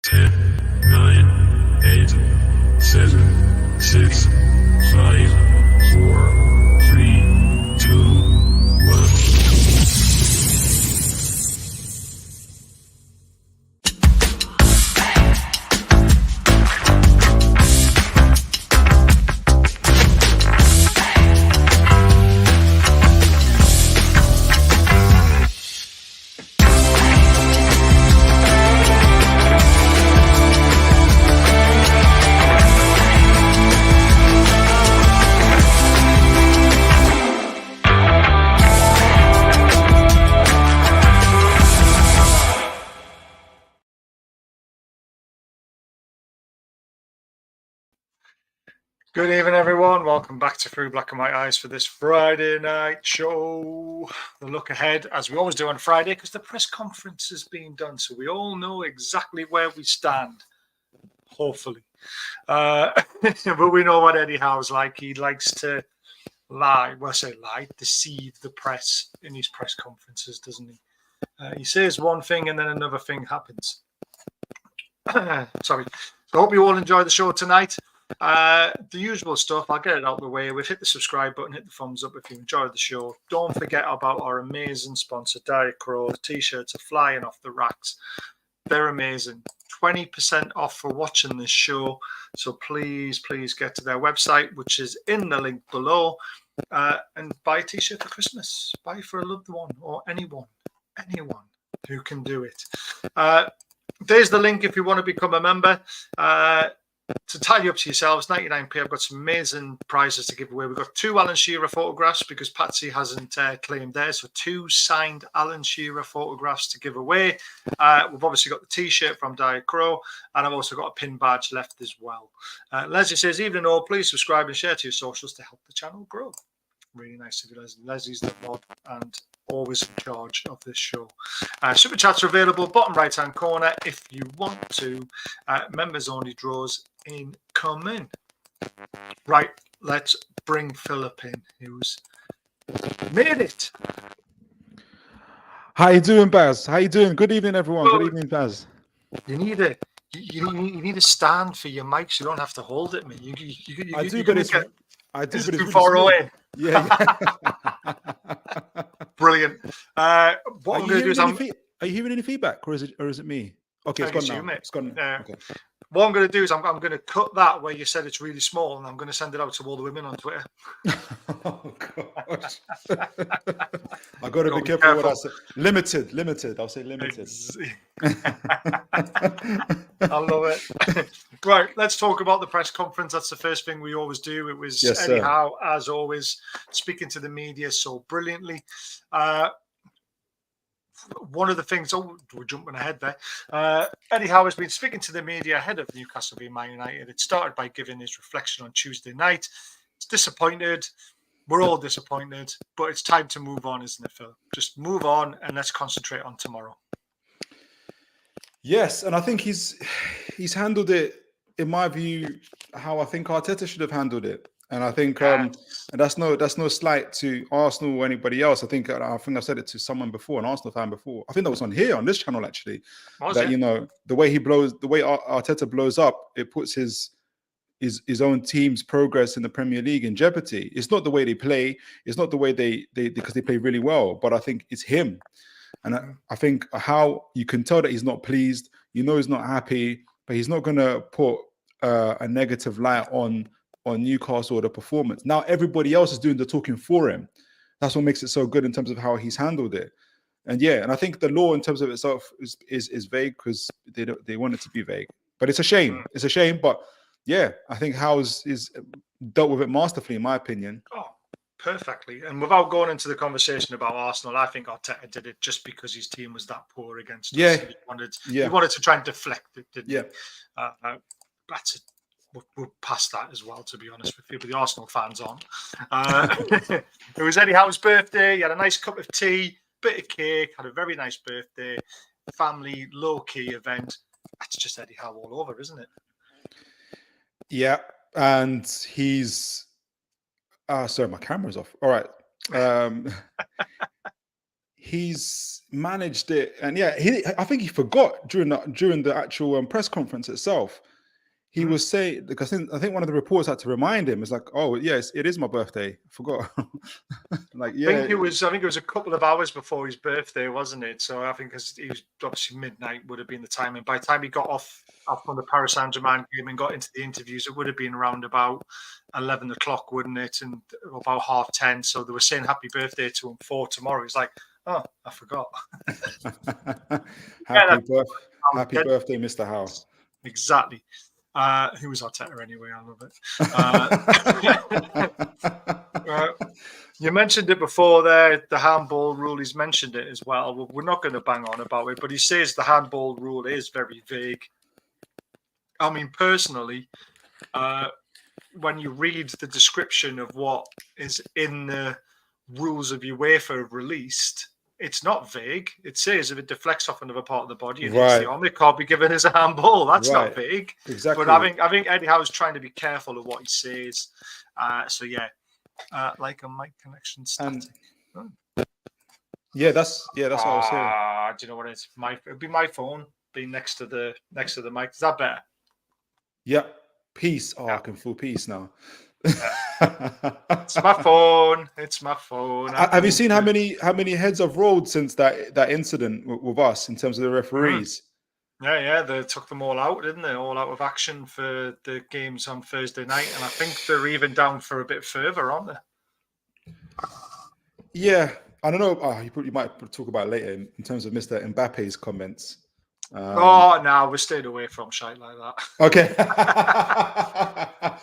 10, 9, 8, 7, 6, 5, 4, 3, 2, 1. Good evening, everyone. Welcome back to Through Black and White Eyes for this Friday night show. The look ahead, as we always do on Friday, because the press conference is being done, so we all know exactly where we stand, hopefully. But we know what Eddie Howe's like. He likes to deceive the press in his press conferences, doesn't he? He says one thing and then another thing happens. Sorry. So I hope you all enjoy the show tonight. The usual stuff, I'll get it out of the way. We've hit the subscribe button, hit the thumbs up if you enjoyed the show. Don't forget about our amazing sponsor, Diet Crow. The t-shirts are flying off the racks. They're amazing. 20% off for watching this show. So please get to their website, which is in the link below, and buy a t-shirt for Christmas. Buy for a loved one or anyone who can do it. There's the link if you want to become a member. To tidy up to yourselves, 99p. I've got some amazing prizes to give away. We've got 2 Alan Shearer photographs because Patsy hasn't claimed theirs. So 2 signed Alan Shearer photographs to give away. We've obviously got the t-shirt from Diet Crow, and I've also got a pin badge left as well. Leslie says, evening all, please subscribe and share to your socials to help the channel grow. Really nice of you, Leslie. Leslie's the mod and always in charge of this show. Super chats are available bottom right hand corner if you want to. Members only draws incoming. Right, let's bring Phillip in, who's made it. How you doing, Baz? How you doing? Good evening, everyone. Good evening, Baz. You need a stand for your mic, so you don't have to hold it, mate. I do, but it's too far away. Yeah. Brilliant. What I'm going to do is are you hearing any feedback, or is it me? Okay, it's gone now. Mate. It's gone. Okay. What I'm going to do is I'm going to cut that where you said it's really small, and I'm going to send it out to all the women on Twitter. Oh gosh. I got to be careful what I say. Limited. I'll say limited. I love it. Right, let's talk about the press conference. That's the first thing we always do. It was Eddie Howe, as always, speaking to the media so brilliantly. One of the things, we're jumping ahead there. Eddie Howe has been speaking to the media ahead of Newcastle v Man United. It started by giving his reflection on Tuesday night. It's disappointed. We're all disappointed, but it's time to move on, isn't it, Phil? Just move on and let's concentrate on tomorrow. Yes, and I think he's handled it, in my view, how I think Arteta should have handled it. And I think and that's no slight to Arsenal or anybody else. I think I said it to someone before, an Arsenal fan before. I think that was on this channel actually. You know, the way Arteta blows up, it puts his own team's progress in the Premier League in jeopardy. It's not the way they play. It's not the way they because they play really well. But I think it's him, and I think how you can tell that he's not pleased. You know, he's not happy, but he's not going to put a negative light on Newcastle or the performance. Now everybody else is doing the talking for him. That's what makes it so good in terms of how he's handled it. And I think the law in terms of itself is vague because they want it to be vague. But it's a shame. It's a shame. But I think Howe's is dealt with it masterfully, in my opinion. Oh, perfectly. And without going into the conversation about Arsenal, I think Arteta did it just because his team was that poor against us. He wanted to try and deflect it, didn't he? That's it. We're past that as well, to be honest with you, but the Arsenal fans on. It was Eddie Howe's birthday. He had a nice cup of tea, bit of cake, had a very nice birthday, family, low-key event. That's just Eddie Howe all over, isn't it? Yeah, and he's... sorry, my camera's off. All right. he's managed it, and I think he forgot during the actual press conference itself. He was saying, because I think one of the reporters had to remind him. It's like, oh yes, it is my birthday. I forgot. Like, I think it was a couple of hours before his birthday, wasn't it? So I think because he was obviously midnight would have been the time, and by the time he got off from the Paris Saint-Germain game and got into the interviews, it would have been around about 11 o'clock, wouldn't it? And about 10:30. So they were saying happy birthday to him for tomorrow. He's like, oh, I forgot. Happy birthday, Mr. Howe. Exactly. Who was Arteta anyway? I love it. You mentioned it before there, the handball rule. He's mentioned it as well. We're not going to bang on about it, but he says the handball rule is very vague. I mean, personally, when you read the description of what is in the rules of UEFA released, it's not vague. It says if it deflects off another part of the body and hits the arm, it can't be given as a handball. That's not vague. Exactly. But I think Eddie Howe's trying to be careful of what he says. So yeah, like a mic connection static. That's what I was saying. Do you know what it is? It'd be my phone being next to the mic. Is that better? Yeah. Peace. Oh, I can feel peace now. It's my phone. It's my phone. Have you seen how many heads have rolled since that incident with us in terms of the referees? Yeah, they took them all out, didn't they? All out of action for the games on Thursday night, and I think they're even down for a bit further, aren't they? Yeah, I don't know. You might talk about it later in terms of Mr. Mbappe's comments. No, we're staying away from shite like that. Okay.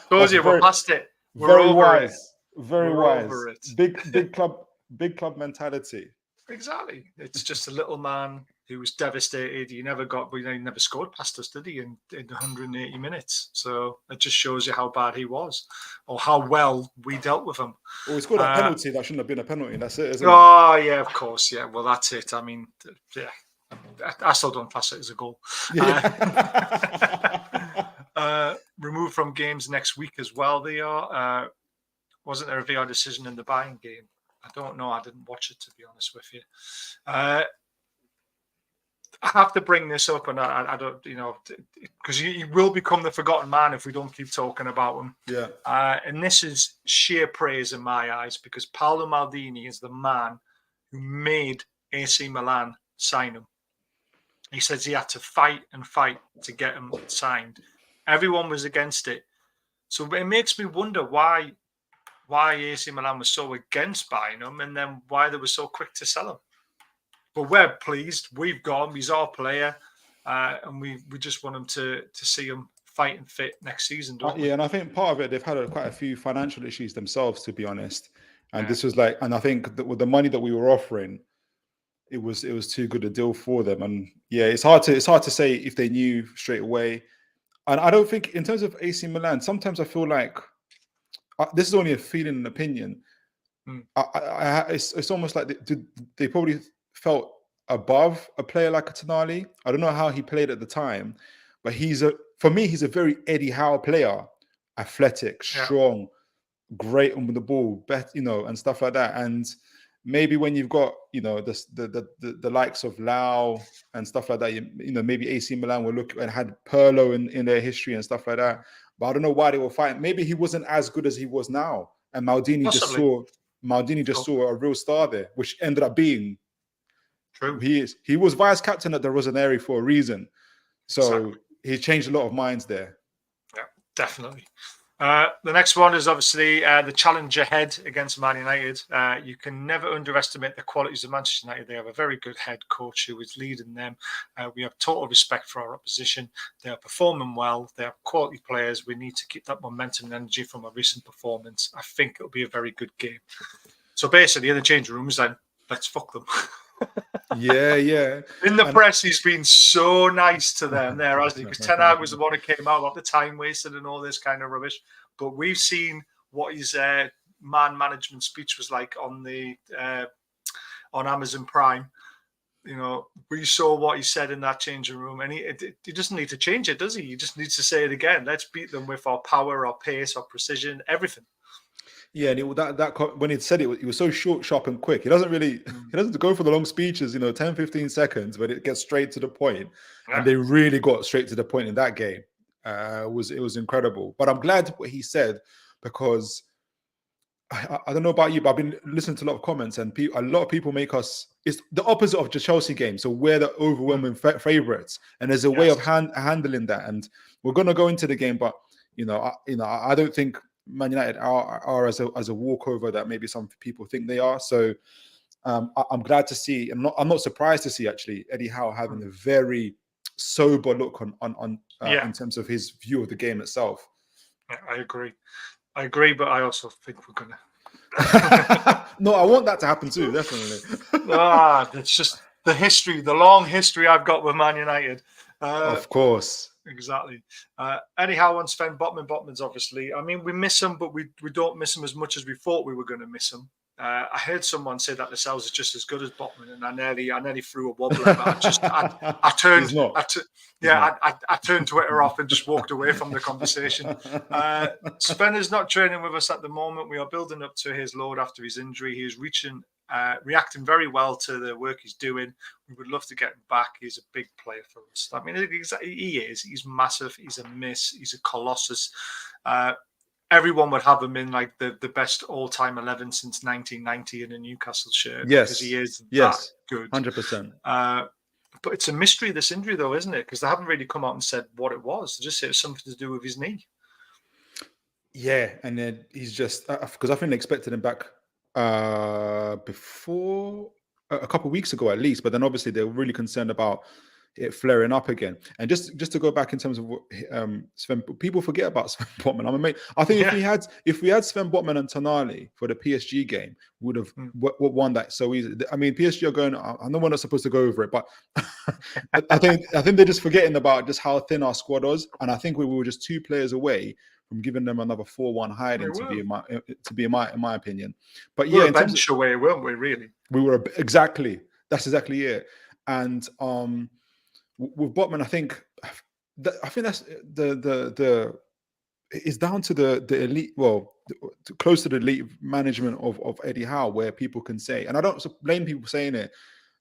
Told you, we're past it. We're very over wise. it. Very we're wise. Over it. Big club mentality. Exactly. It's just a little man who was devastated. He never scored past us, did he, in 180 minutes? So it just shows you how bad he was, or how well we dealt with him. Well, he scored a penalty that shouldn't have been a penalty. That's it, isn't it? Oh, yeah, of course. Yeah, well, that's it. I mean, yeah. I still don't class it as a goal. Removed from games next week as well. They are. Wasn't there a VR decision in the Bayern game? I don't know. I didn't watch it, to be honest with you. I have to bring this up, and I don't, because you will become the forgotten man if we don't keep talking about him. Yeah. And this is sheer praise in my eyes, because Paolo Maldini is the man who made AC Milan sign him. He says he had to fight to get him signed. Everyone was against it. So it makes me wonder why AC Milan was so against buying him, and then why they were so quick to sell him. But we're pleased. We've got him. He's our player. And we just want him to see him fight and fit next season, don't we? Yeah, and I think part of it, they've had quite a few financial issues themselves, to be honest. And this was and I think that with the money that we were offering, it was too good a deal for them. And yeah, it's hard to say if they knew straight away. And I don't think, in terms of AC Milan, sometimes I feel like this is only a feeling and opinion. It's almost like they probably felt above a player like a Tonali. I don't know how he played at the time, but for me he's a very Eddie Howe player, athletic, strong, great on the ball, and stuff like that. And maybe when you've got the likes of Lau and stuff like that, maybe AC Milan will look and had Pirlo in their history and stuff like that. But I don't know why they were fighting. Maybe he wasn't as good as he was now, and Maldini just saw a real star there, which ended up being true. He was vice captain at the Rossoneri for a reason, so he changed a lot of minds there. Yeah, definitely. The next one is obviously the challenge ahead against Man United. You can never underestimate the qualities of Manchester United. They have a very good head coach who is leading them. We have total respect for our opposition. They are performing well. They are quality players. We need to keep that momentum and energy from a recent performance. I think it'll be a very good game. So basically, in the changing rooms, then let's fuck them. Yeah. In the press, he's been so nice to them there, hasn't he? Because Ten Hag was the one who came out about the time wasted and all this kind of rubbish. But we've seen what his man management speech was like on Amazon Prime. We saw what he said in that changing room, and he doesn't need to change it, does he? He just needs to say it again. Let's beat them with our power, our pace, our precision, everything. Yeah, and when he said it, he was so short, sharp, and quick. He doesn't go for the long speeches, 10, 15 seconds, but it gets straight to the point. And Yeah. they really got straight to the point in that game. It was incredible. But I'm glad what he said, because I don't know about you, but I've been listening to a lot of comments, and a lot of people make us, it's the opposite of the Chelsea game. So we're the overwhelming favorites, and there's a way of handling that. And we're going to go into the game, but I don't think Man United are as a walkover that maybe some people think they are. So I'm glad to see, and I'm not surprised to see actually Eddie Howe having a very sober look on in terms of his view of the game itself. Yeah, I agree, but I also think we're gonna. No, I want that to happen too, definitely. It's just the long history I've got with Man United. Of course. Exactly. Anyhow, on Sven Botman, Botman's obviously, I mean, we miss him, but we don't miss him as much as we thought we were going to miss him. I heard someone say that Lascelles is just as good as Botman, and I nearly threw a wobbler. But I turned Twitter off and just walked away from the conversation. Sven is not training with us at the moment. We are building up to his load after his injury. He is reacting very well to the work he's doing. We would love to get him back. He's a big player for us. I mean, he is. He's massive. He's a miss. He's a colossus. Everyone would have him in like the best all-time 11 since 1990 in a Newcastle shirt. Yes, because he is that good. 100%. But it's a mystery, this injury, though, isn't it? Because they haven't really come out and said what it was. They just said it was something to do with his knee. Yeah, and then he's just because I think they expected him back before a couple of weeks ago at least, but then obviously they were really concerned about it flaring up again. And just to go back in terms of what Sven, people forget about Sven Botman. I think if we had Sven Botman and Tonali for the PSG game, we would have won that so easy. I mean, PSG are going. I know we're not supposed to go over it, but I think they're just forgetting about just how thin our squad was, and I think we were just 2 players away from giving them another 4-1 hiding to be in my opinion. But we were a bench away, weren't we? Really, we were exactly. That's exactly it. And with Botman, I think that's the it's down to the elite, close to the elite management of Eddie Howe, where people can say, and I don't blame people saying it,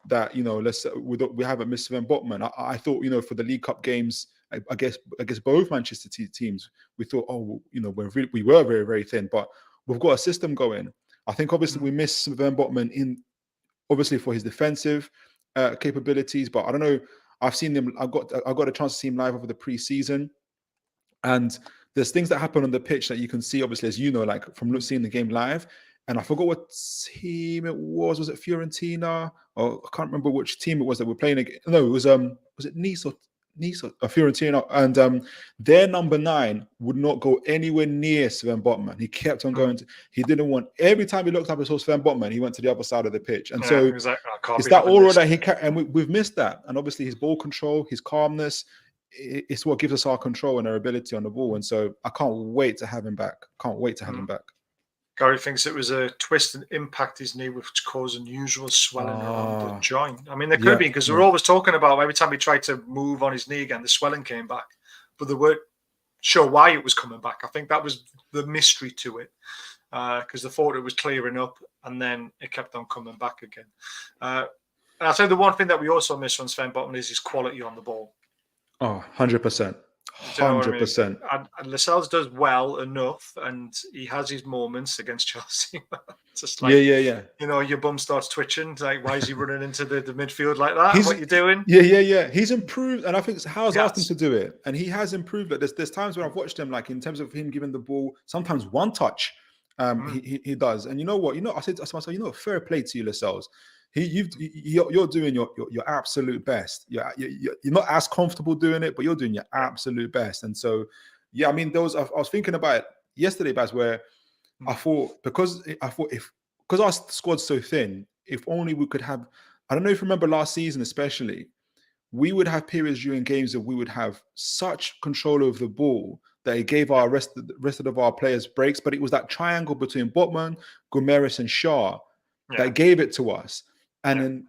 that we haven't missed Sven Botman. I thought for the League Cup games, I guess both Manchester teams, we thought we were very, very thin, but we've got a system going. I think obviously we missed Sven Botman obviously for his defensive capabilities, but I don't know. I've seen him. I got a chance to see him live over the pre-season, and there's things that happen on the pitch that you can see, obviously, as like from seeing the game live. And I forgot what team it was. Was it Fiorentina? Or I can't remember which team it was that we're playing against. No, it was it Nice or Fiorentina? And their number 9 would not go anywhere near Sven Botman. He kept on going. He didn't want. Every time he looked up and saw Sven Botman, he went to the other side of the pitch. And so it's that aura that he and we've missed that. And obviously his ball control, his calmness, it's what gives us our control and our ability on the ball. And so I can't wait to have him back. Him back. Gary thinks it was a twist and impact his knee, which caused unusual swelling around the joint. I mean, there could be, because we're always talking about every time he tried to move on his knee again, the swelling came back, but they weren't sure why it was coming back. I think that was the mystery to it, because they thought it was clearing up, and then it kept on coming back again. And I'll say the one thing that we also miss from Sven Botman is his quality on the ball. Oh, 100%. 100%. And Lascelles does well enough, and he has his moments against Chelsea. Just like, your bum starts twitching. Like, why is he running into the midfield like that? What are you doing? Yeah. He's improved, and I think Howe's asked him to do it, and he has improved. But there's times when I've watched him, like in terms of him giving the ball, sometimes one touch, he does. And you know what? I said to myself, fair play to you, Lascelles. You're doing your absolute best. You're not as comfortable doing it, but you're doing your absolute best. And so, I mean, I was thinking about it yesterday, Baz, where I thought because our squad's so thin, if only we could have. I don't know if you remember last season, especially, we would have periods during games that we would have such control over the ball that it gave our rest of our players breaks. But it was that triangle between Botman, Gomeris, and Shaw that gave it to us. And then,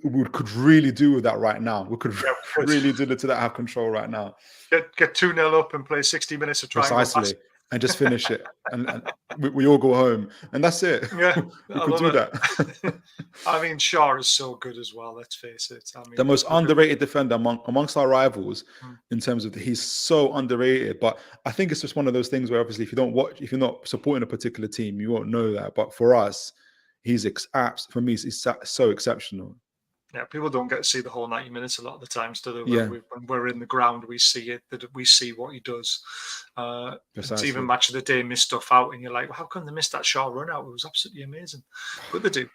we could really do with that right now. We could really do to that, have control right now. Get 2-0 up and play 60 minutes of triangle. Precisely. and just finish it, and we all go home, and that's it. Yeah, We I could love do it. that. I mean, Shaw is so good as well. Let's face it. I mean, The most underrated defender amongst our rivals, Mm. in terms of he's so underrated. But I think it's just one of those things where obviously if you're not supporting a particular team, you won't know that. But for us, for me, he's so exceptional. Yeah, people don't get to see the whole 90 minutes a lot of the times, do they? Yeah. When we're in the ground, we see it, that we see what he does. It's Precisely. even match of the day miss stuff out, and you're like, well, how come they missed that Shaw run out? It was absolutely amazing. But they do.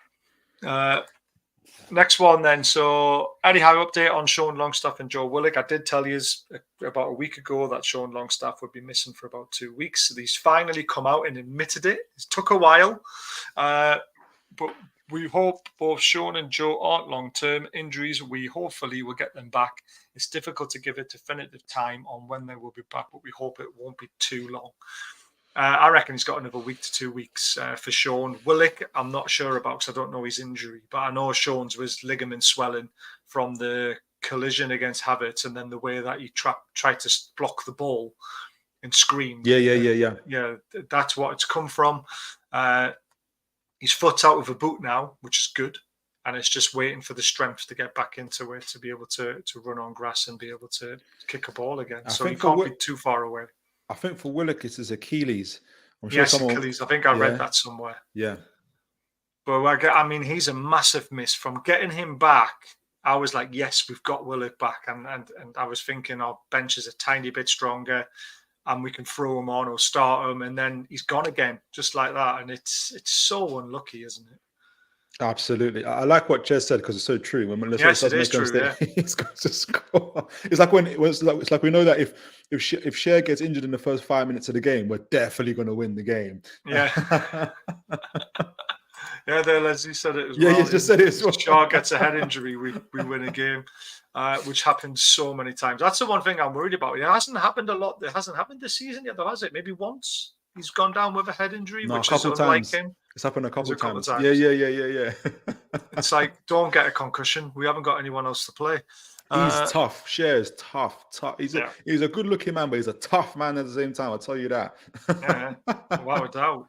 Next one then. So anyhow, update on Sean Longstaff and Joe Willock. I did tell you about a week ago that Sean Longstaff would be missing for about 2 weeks. So he's finally come out and admitted it. It took a while, but we hope both Sean and Joe aren't long-term injuries. We hopefully will get them back. It's difficult to give a definitive time on when they will be back, but we hope it won't be too long. I reckon he's got another week to 2 weeks for Sean. Willock, I'm not sure about because I don't know his injury, but I know Sean's was ligament swelling from the collision against Havertz, and then the way that he tried to block the ball and screamed. Yeah, that's what it's come from. His foot's out of a boot now, which is good. And it's just waiting for the strength to get back into it to be able to run on grass and be able to kick a ball again. So he can't be too far away. I think for Willock, it's his Achilles. I'm sure Achilles. I think I read that somewhere. Yeah. But I mean, he's a massive miss. From getting him back, I was like, yes, we've got Willock back. And I was thinking our bench is a tiny bit stronger and we can throw him on or start him. And then he's gone again, just like that. And it's so unlucky, isn't it? Absolutely. I like what Jez said because it's so true. When yes, it is true. Yeah. He's going to score. It's like it's like we know that if Cher gets injured in the first 5 minutes of the game, we're definitely going to win the game. Yeah. Yeah, Leslie said it as well. Yeah, you just said it as well. Shaw gets a head injury, we win a game, which happens so many times. That's the one thing I'm worried about. It hasn't happened a lot. It hasn't happened this season yet, though, has it? Maybe once he's gone down with a head injury, which is unlike him. It's happened a couple of times. Yeah. It's like, don't get a concussion. We haven't got anyone else to play. He's tough. Cher is tough. He's a good-looking man, but he's a tough man at the same time. I'll tell you that. Yeah, without a doubt.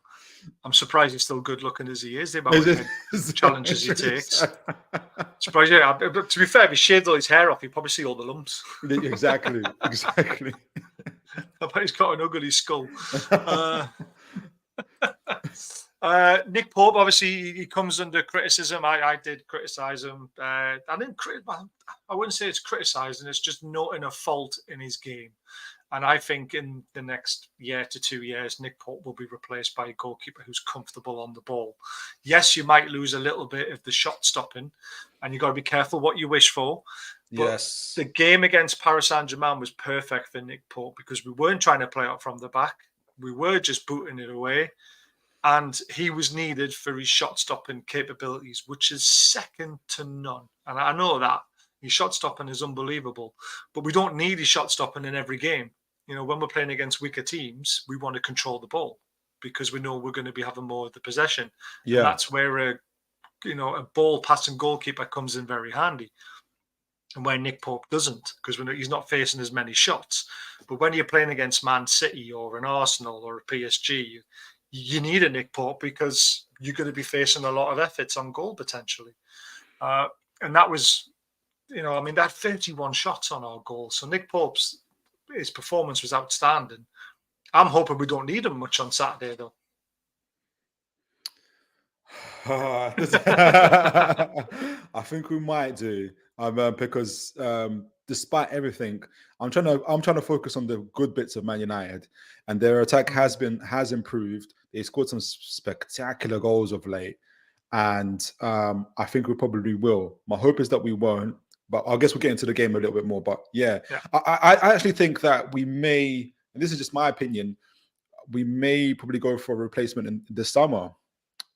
I'm surprised he's still good looking as he is. The amount of challenges he takes. Surprised, yeah. But to be fair, if he shaved all his hair off, you'd probably see all the lumps. Exactly. I bet he's got an ugly skull. Nick Pope, obviously, he comes under criticism. I did criticize him. I wouldn't say it's criticizing. It's just noting a fault in his game. And I think in the next year to 2 years, Nick Pope will be replaced by a goalkeeper who's comfortable on the ball. Yes, you might lose a little bit of the shot stopping, and you've got to be careful what you wish for. But yes. The game against Paris Saint-Germain was perfect for Nick Pope because we weren't trying to play out from the back. We were just booting it away. And he was needed for his shot stopping capabilities, which is second to none. And I know that. His shot stopping is unbelievable, but we don't need his shot stopping in every game. You know, when we're playing against weaker teams, we want to control the ball because we know we're going to be having more of the possession. Yeah, and that's where a ball passing goalkeeper comes in very handy, and where Nick Pope doesn't, because he's not facing as many shots. But when you're playing against Man City or an Arsenal or a PSG, you need a Nick Pope because you're going to be facing a lot of efforts on goal potentially, and that was. That 31 shots on our goal. So Nick Pope's his performance was outstanding. I'm hoping we don't need him much on Saturday, though. I think we might do, because despite everything, I'm trying to focus on the good bits of Man United, and their attack has improved. They scored some spectacular goals of late, and I think we probably will. My hope is that we won't. But I guess we'll get into the game a little bit more. But yeah. I actually think that we may, and this is just my opinion, we may probably go for a replacement in this summer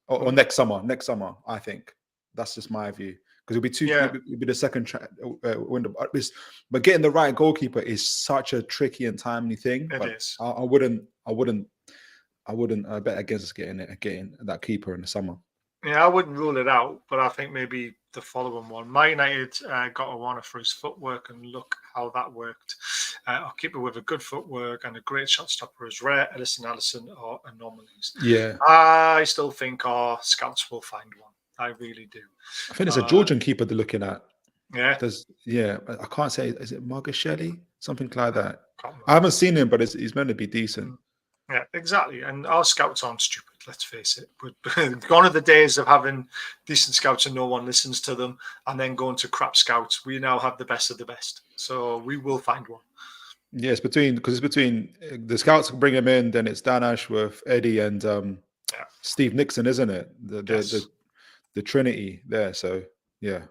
or next summer. Next summer, I think that's just my view because it'll be the second window. But getting the right goalkeeper is such a tricky and timely thing. It is. I wouldn't bet against getting that keeper in the summer. Yeah, I wouldn't rule it out, but I think maybe the following one. Man United got a warner for his footwork, and look how that worked. Our keeper with a good footwork and a great shot stopper is rare. Alisson are anomalies. Yeah. I still think our scouts will find one. I really do. I think it's a Georgian keeper they're looking at. Yeah. I can't say, is it Marcus Shelley? Something like that. Can't I haven't seen him, but he's meant to be decent. Yeah, exactly. And our scouts aren't stupid, let's face it. But gone are the days of having decent scouts and no one listens to them and then going to crap scouts. We now have the best of the best. So we will find one. Yeah, it's between the scouts bring him in, then it's Dan Ashworth, Eddie, and Steve Nixon, isn't it? The Trinity there. So yeah.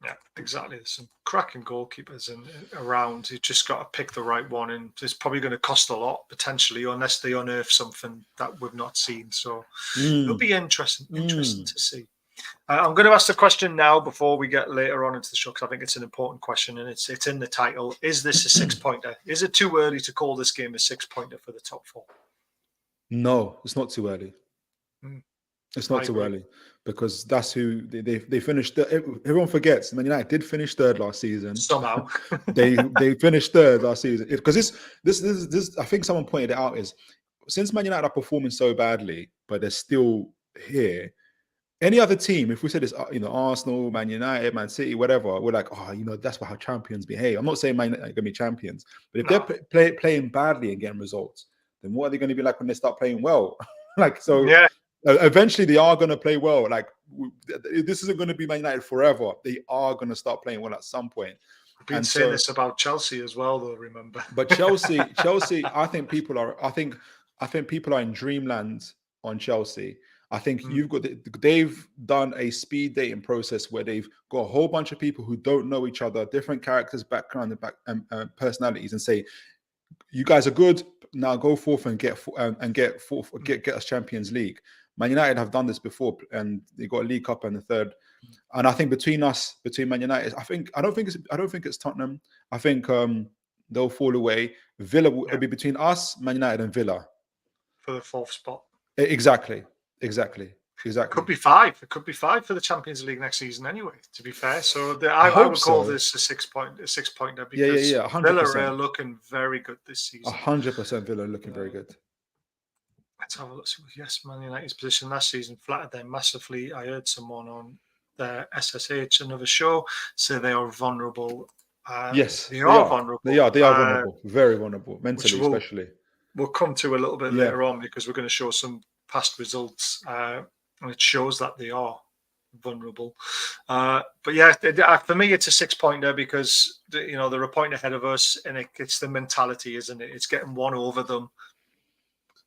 Yeah, exactly. There's some cracking goalkeepers around. You just got to pick the right one, and it's probably going to cost a lot potentially, unless they unearth something that we've not seen. So it'll be interesting to see. I'm going to ask the question now before we get later on into the show, because I think it's an important question, and it's in the title. Is this a 6-pointer? Is it too early to call this game a 6-pointer for the top 4? No, it's not too early. It's not too early, because that's who they finished. Everyone forgets Man United did finish 3rd last season. Somehow they finished 3rd last season, because this I think someone pointed it out, is since Man United are performing so badly, but they're still here. Any other team, if we said it's Arsenal, Man United, Man City, whatever, we're like, that's how champions behave. I'm not saying Man United are going to be champions, but if they're playing badly and getting results, then what are they going to be like when they start playing well? Yeah. Eventually, they are going to play well. This isn't going to be Man United forever. They are going to start playing well at some point. I've been saying this about Chelsea as well, though. Remember, but Chelsea, I think people are in dreamland on Chelsea. I think they've done a speed dating process where they've got a whole bunch of people who don't know each other, different characters, background, and personalities, and say, "You guys are good. Now go forth and get us Champions League." Man United have done this before, and they got a League Cup and the 3rd. And I think between Man United, I don't think it's Tottenham. I think they'll fall away. Villa will be between us, Man United, and Villa for the 4th spot. Exactly. It could be 5. It could be 5 for the Champions League next season, anyway. To be fair, so I would call this a 6-pointer because Villa are looking very good this season. 100% Villa looking very good. Let's have a look. Yes, Man United's position last season flattered them massively. I heard someone on their SSH, another show, say they are vulnerable. Yes, they are vulnerable. They are vulnerable, very vulnerable, mentally especially. We'll come to a little bit later on, because we're going to show some past results, and it shows that they are vulnerable. But yeah, for me, it's a 6-pointer because they're a point ahead of us, and it's the mentality, isn't it? It's getting one over them.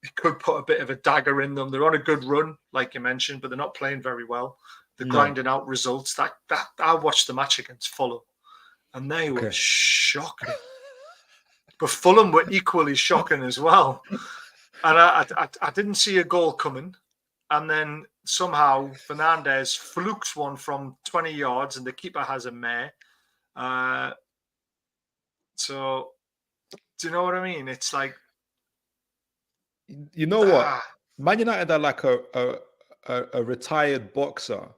It could put a bit of a dagger in them. They're on a good run, like you mentioned, but they're not playing very well. They're grinding out results. That I watched the match against Fulham, and they were shocking. But Fulham were equally shocking as well. And I didn't see a goal coming. And then somehow Fernandes flukes one from 20 yards, and the keeper has a mare. So, do you know what I mean? It's like, you know what? Man United are like a retired boxer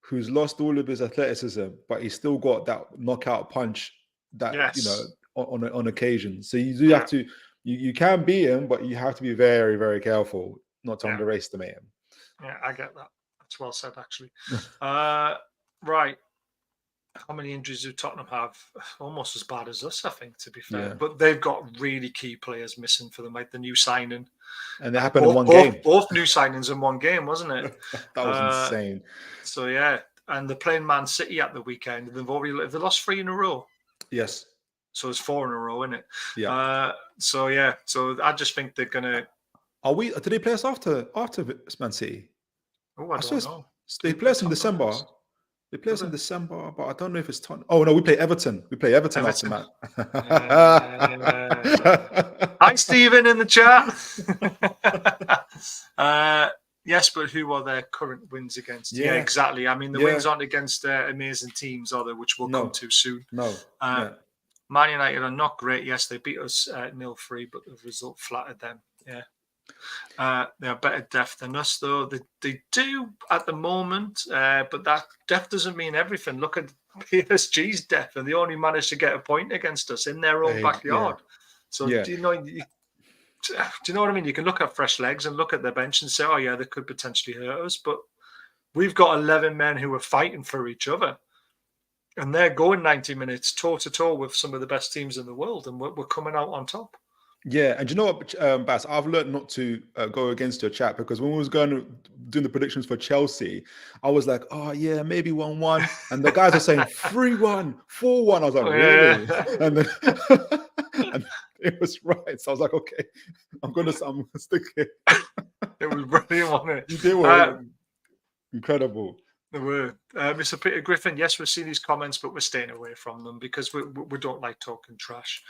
who's lost all of his athleticism, but he's still got that knockout punch that on occasion. So you do have to. You can beat him, but you have to be very, very careful not to underestimate him. Yeah, I get that. That's well said, actually. Right. How many injuries do Tottenham have? Almost as bad as us, I think, to be fair. Yeah. But they've got really key players missing for them, like the new signing. And they happened in one game. Both new signings in one game, wasn't it? That was insane. So, yeah. And they're playing Man City at the weekend. They lost 3 in a row. Yes. So it's 4 in a row, isn't it? Yeah. So I just think they're gonna. Did they play us after Man City? Oh, I don't know. They play us in December. They play us in December, but I don't know if it's Tottenham. Oh no, we play Everton. After that. Hi, Stephen in the chat. Yes, but who are their current wins against? Yeah, exactly. I mean, the wins aren't against amazing teams, are they? Which we'll come to soon. No. Man United are not great. Yes, they beat us 0-3, but the result flattered them. Yeah. They are better depth than us, though. They do at the moment, but that depth doesn't mean everything. Look at PSG's depth, and they only managed to get a point against us in their own backyard. So Yeah. do you know what I mean? You can look at fresh legs and look at their bench and say, oh yeah, they could potentially hurt us, but we've got 11 men who are fighting for each other, and they're going 90 minutes toe to toe with some of the best teams in the world, and we're coming out on top. Yeah, and you know what, Bas, I've learned not to go against your chat, because when we was doing the predictions for Chelsea, I was like, oh yeah, maybe 1-1, and the guys are saying 3-1, 4-1. I was like, Oh, really? yeah. And then and it was right. So I was like, okay, I'm gonna stick it. It was brilliant, wasn't it? You did well. Incredible. There were. Mr. Peter Griffin, yes, we're seeing these comments, but we're staying away from them because we don't like talking trash.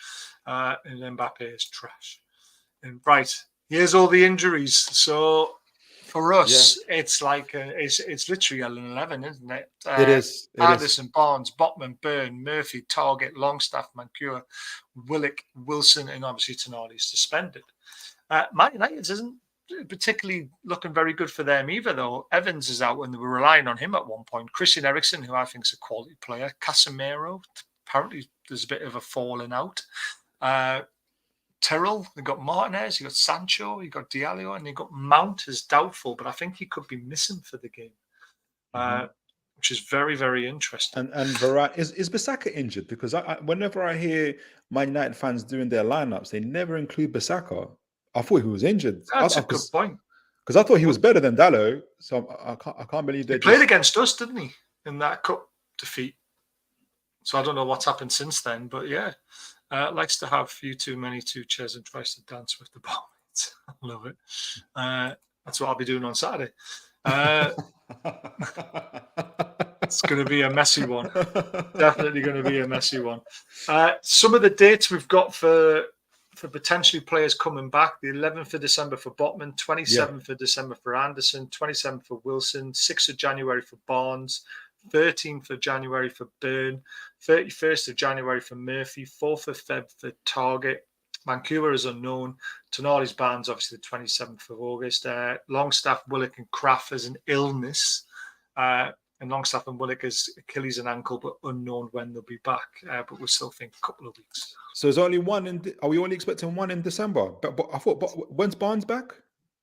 And Mbappe is trash. And right, here's all the injuries. So for us, it's like it's literally an 11, isn't it? It is. Anderson, Barnes, Botman, Byrne, Murphy, Target, Longstaff, Manure, Willock, Wilson, and obviously Tonali's suspended. Man United isn't particularly looking very good for them either, though. Evans is out and they were relying on him at one point. Christian Eriksen, who I think is a quality player. Casemiro, apparently there's a bit of a falling out. Tyrrell, you got Martinez, you got Sancho, you got Diallo, and you got Mount as doubtful, but I think he could be missing for the game, which is very, very interesting. And Varane, is Bissaka injured? Because whenever I hear Man United fans doing their lineups, they never include Bissaka. I thought he was injured. That's a good point. Because I thought he was better than Dallo, so I can't believe he played against us, didn't he, in that cup defeat? So I don't know what's happened since then, but yeah, likes to have few too many 2 chairs and tries to dance with the ball. I love it. That's what I'll be doing on Saturday. It's going to be a messy one. Definitely going to be a messy one. Some of the dates we've got for potentially players coming back: the 11th of December for Botman, 27th of December for Anderson, 27th for Wilson, 6th of January for Barnes, 13th of January for Byrne, 31st of January for Murphy, 4th of Feb for Target. Manure is unknown. Tonali's bans, obviously the 27th of August. Longstaff, Willock, and Kraft as an illness. And Longstaff and Willock is Achilles and ankle, but unknown when they'll be back. But we still think a couple of weeks. So there's only one are we only expecting one in December? But I thought, when's Barnes back?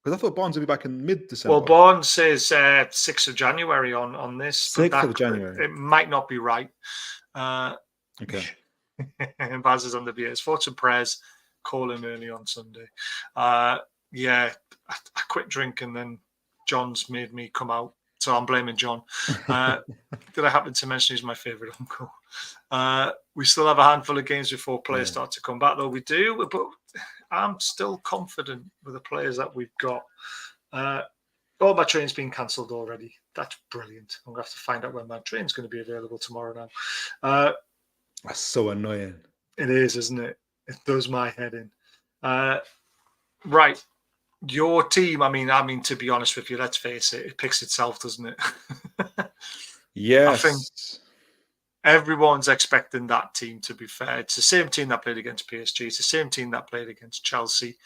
Because I thought Barnes would be back in mid-December. Well, Barnes says 6th of January on this. 6th of January. It might not be right. Okay. And Baz is on the BS. Thoughts and prayers. Call him early on Sunday. Yeah, I quit drinking, then John's made me come out. So I'm blaming John. Did I happen to mention he's my favourite uncle? We still have a handful of games before players start to come back, though we do. But I'm still confident with the players that we've got. All my train's been cancelled already. That's brilliant. I'm going to have to find out when my train's going to be available tomorrow now. That's so annoying. It is, isn't it? It does my head in. Right. Your team, I mean, to be honest with you, let's face it, it picks itself, doesn't it? Yes. I think everyone's expecting that team to be fair. It's the same team that played against PSG. It's the same team that played against Chelsea.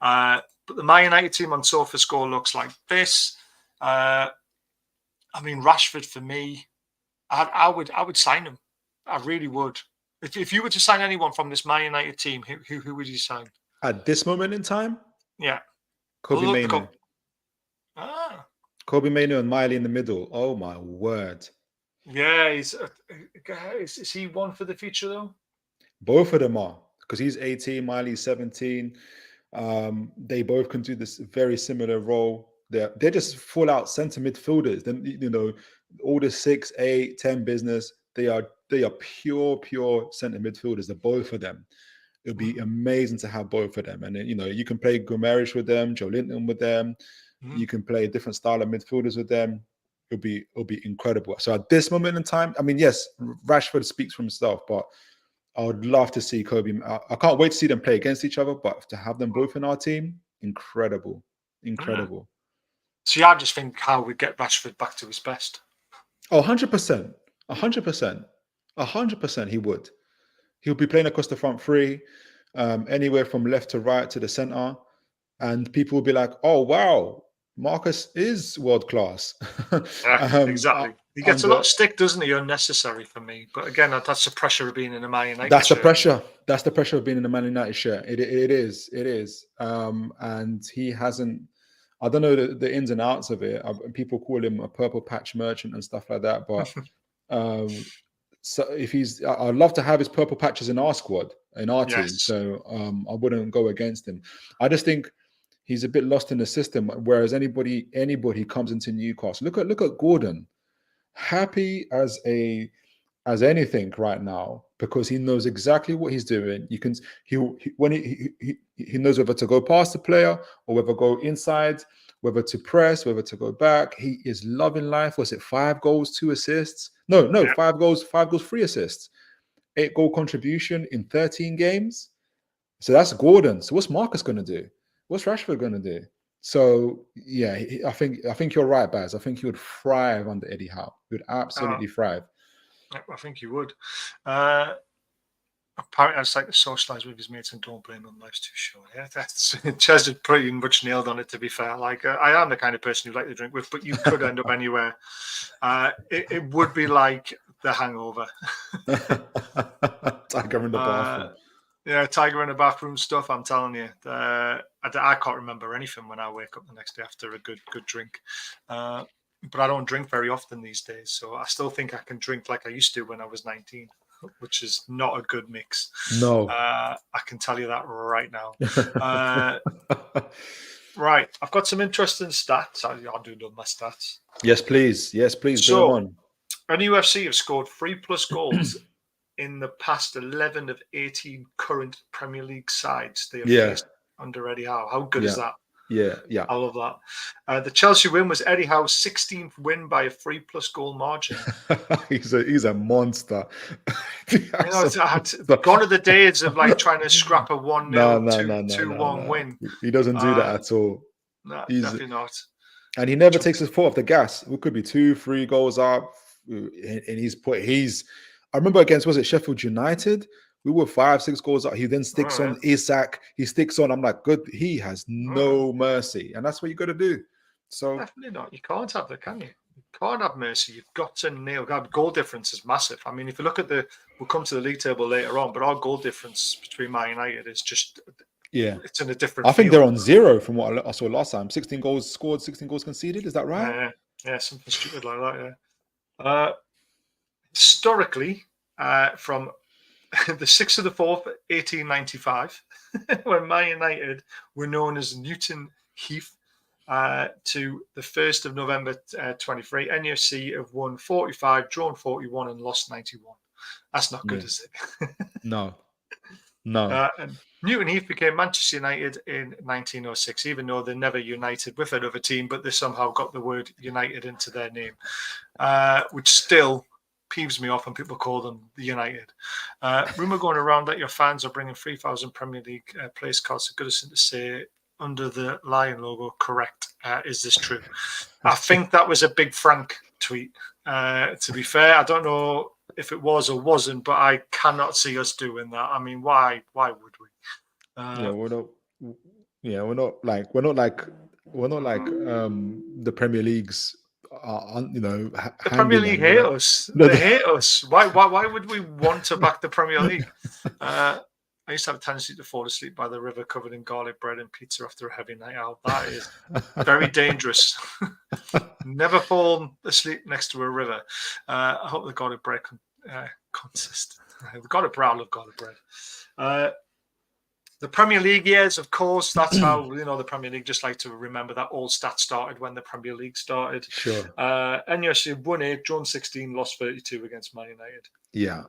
But the Man United team on SofaScore looks like this. I mean, Rashford for me, I would sign him. I really would. If you were to sign anyone from this Man United team, who would you sign? At this moment in time? Yeah. Kobe Mainoo. Kobe Mainoo and Miley in the middle. Oh my word. Yeah, is he one for the future though? Both of them are, because he's 18, Miley's 17. They both can do this very similar role. They're just full out centre midfielders. Then all the 6, 8, 10 business. They are pure centre midfielders. The both of them. It would be amazing to have both of them. And you can play Guimaraes with them, Joe Linton with them. You can play a different style of midfielders with them. It'll be incredible. So at this moment in time, I mean, yes, Rashford speaks for himself, but I would love to see Kobe. I can't wait to see them play against each other, but to have them both in our team, incredible. See, I just think how we get Rashford back to his best. Oh, 100%. 100%. 100% he would. He'll be playing across the front three, anywhere from left to right to the centre. And people will be like, oh, wow, Marcus is world class. Exactly. He gets a lot of stick, doesn't he? Unnecessary for me. But again, that's the pressure of being in a Man United That's the shirt. pressure. That's the pressure of being in the Man United shirt. It is. It is. And he hasn't. I don't know the ins and outs of it. People call him a purple patch merchant and stuff like that. But so if I'd love to have his purple patches in our squad, in our team. So I wouldn't go against him. I just think he's a bit lost in the system. Whereas anybody comes into Newcastle. Look at Gordon, happy as anything right now because he knows exactly what he's doing. You can he knows whether to go past the player or whether to go inside, whether to press, whether to go back. He is loving life. Was it 5 goals, 2 assists? No, 5 goals, 3 assists. 8-goal contribution in 13 games. So that's Gordon. So what's Marcus going to do? What's Rashford going to do? So yeah, I think you're right, Baz. I think he would thrive under Eddie Howe. He would absolutely thrive. I think you would. Apparently, I just like to socialise with his mates and don't blame him. Life's too short. Yeah, that's Ches is pretty much nailed on it. To be fair, like I am the kind of person who like to drink with, but you could end up anywhere. It would be like The Hangover. Tiger in the bathroom. Yeah, Tiger in the bathroom stuff. I'm telling you, I can't remember anything when I wake up the next day after a good drink. But I don't drink very often these days, so I still think I can drink like I used to when I was 19, which is not a good mix. No, I can tell you that right now. Right, I've got some interesting stats. I'll do my stats. Yes, please. So, on. Nufc have scored 3+ goals in the past 11 of 18 current Premier League sides they have faced under Eddie Howe. How good is that? Yeah. I love that. The Chelsea win was Eddie Howe's 16th win by a 3+ goal margin. he's a monster. Gone are the days of like trying to scrap a 1-0, 2-1 win. He doesn't do that at all. No, definitely not. And he never takes his foot off the gas. It could be 2-3 goals up, and I remember against, was it Sheffield United? We were 5-6 goals up. He then sticks on Isak. He sticks on. I'm like, good. He has no mercy, and that's what you got to do. So definitely not. You can't have that, can you? You can't have mercy. You've got to nail. Goal difference is massive. I mean, if you look at we'll come to the league table later on, but our goal difference between Man United is just it's in a different. I think they're on 0 from what I saw last time. 16 goals scored, 16 goals conceded. Is that right? Yeah, something stupid like that. Yeah. Historically, from the 6th of the 4th, 1895, when Man United were known as Newton Heath, to the 1st of November 23, Nufc have won 45, drawn 41, and lost 91. That's not good, is it? No. And Newton Heath became Manchester United in 1906, even though they never united with another team, but they somehow got the word United into their name, which still peeves me off when people call them the United. Rumour going around that your fans are bringing 3,000 Premier League place cards to Goodison to say under the Lion logo. Correct. Is this true? I think that was a Big Frank tweet. To be fair, I don't know if it was or wasn't, but I cannot see us doing that. I mean, why would we? We're not like the Premier League's. The Premier League hate us. They hate us. Why would we want to back the Premier League? I used to have a tendency to fall asleep by the river covered in garlic bread and pizza after a heavy night out. That is very dangerous. Never fall asleep next to a river. I hope the garlic bread consistent. The garlic bread, I love garlic bread. The Premier League years, of course, that's how, the Premier League just like to remember that all stats started when the Premier League started. Sure. Nufc won 8, drawn 16, lost 32 against Man United. Yeah.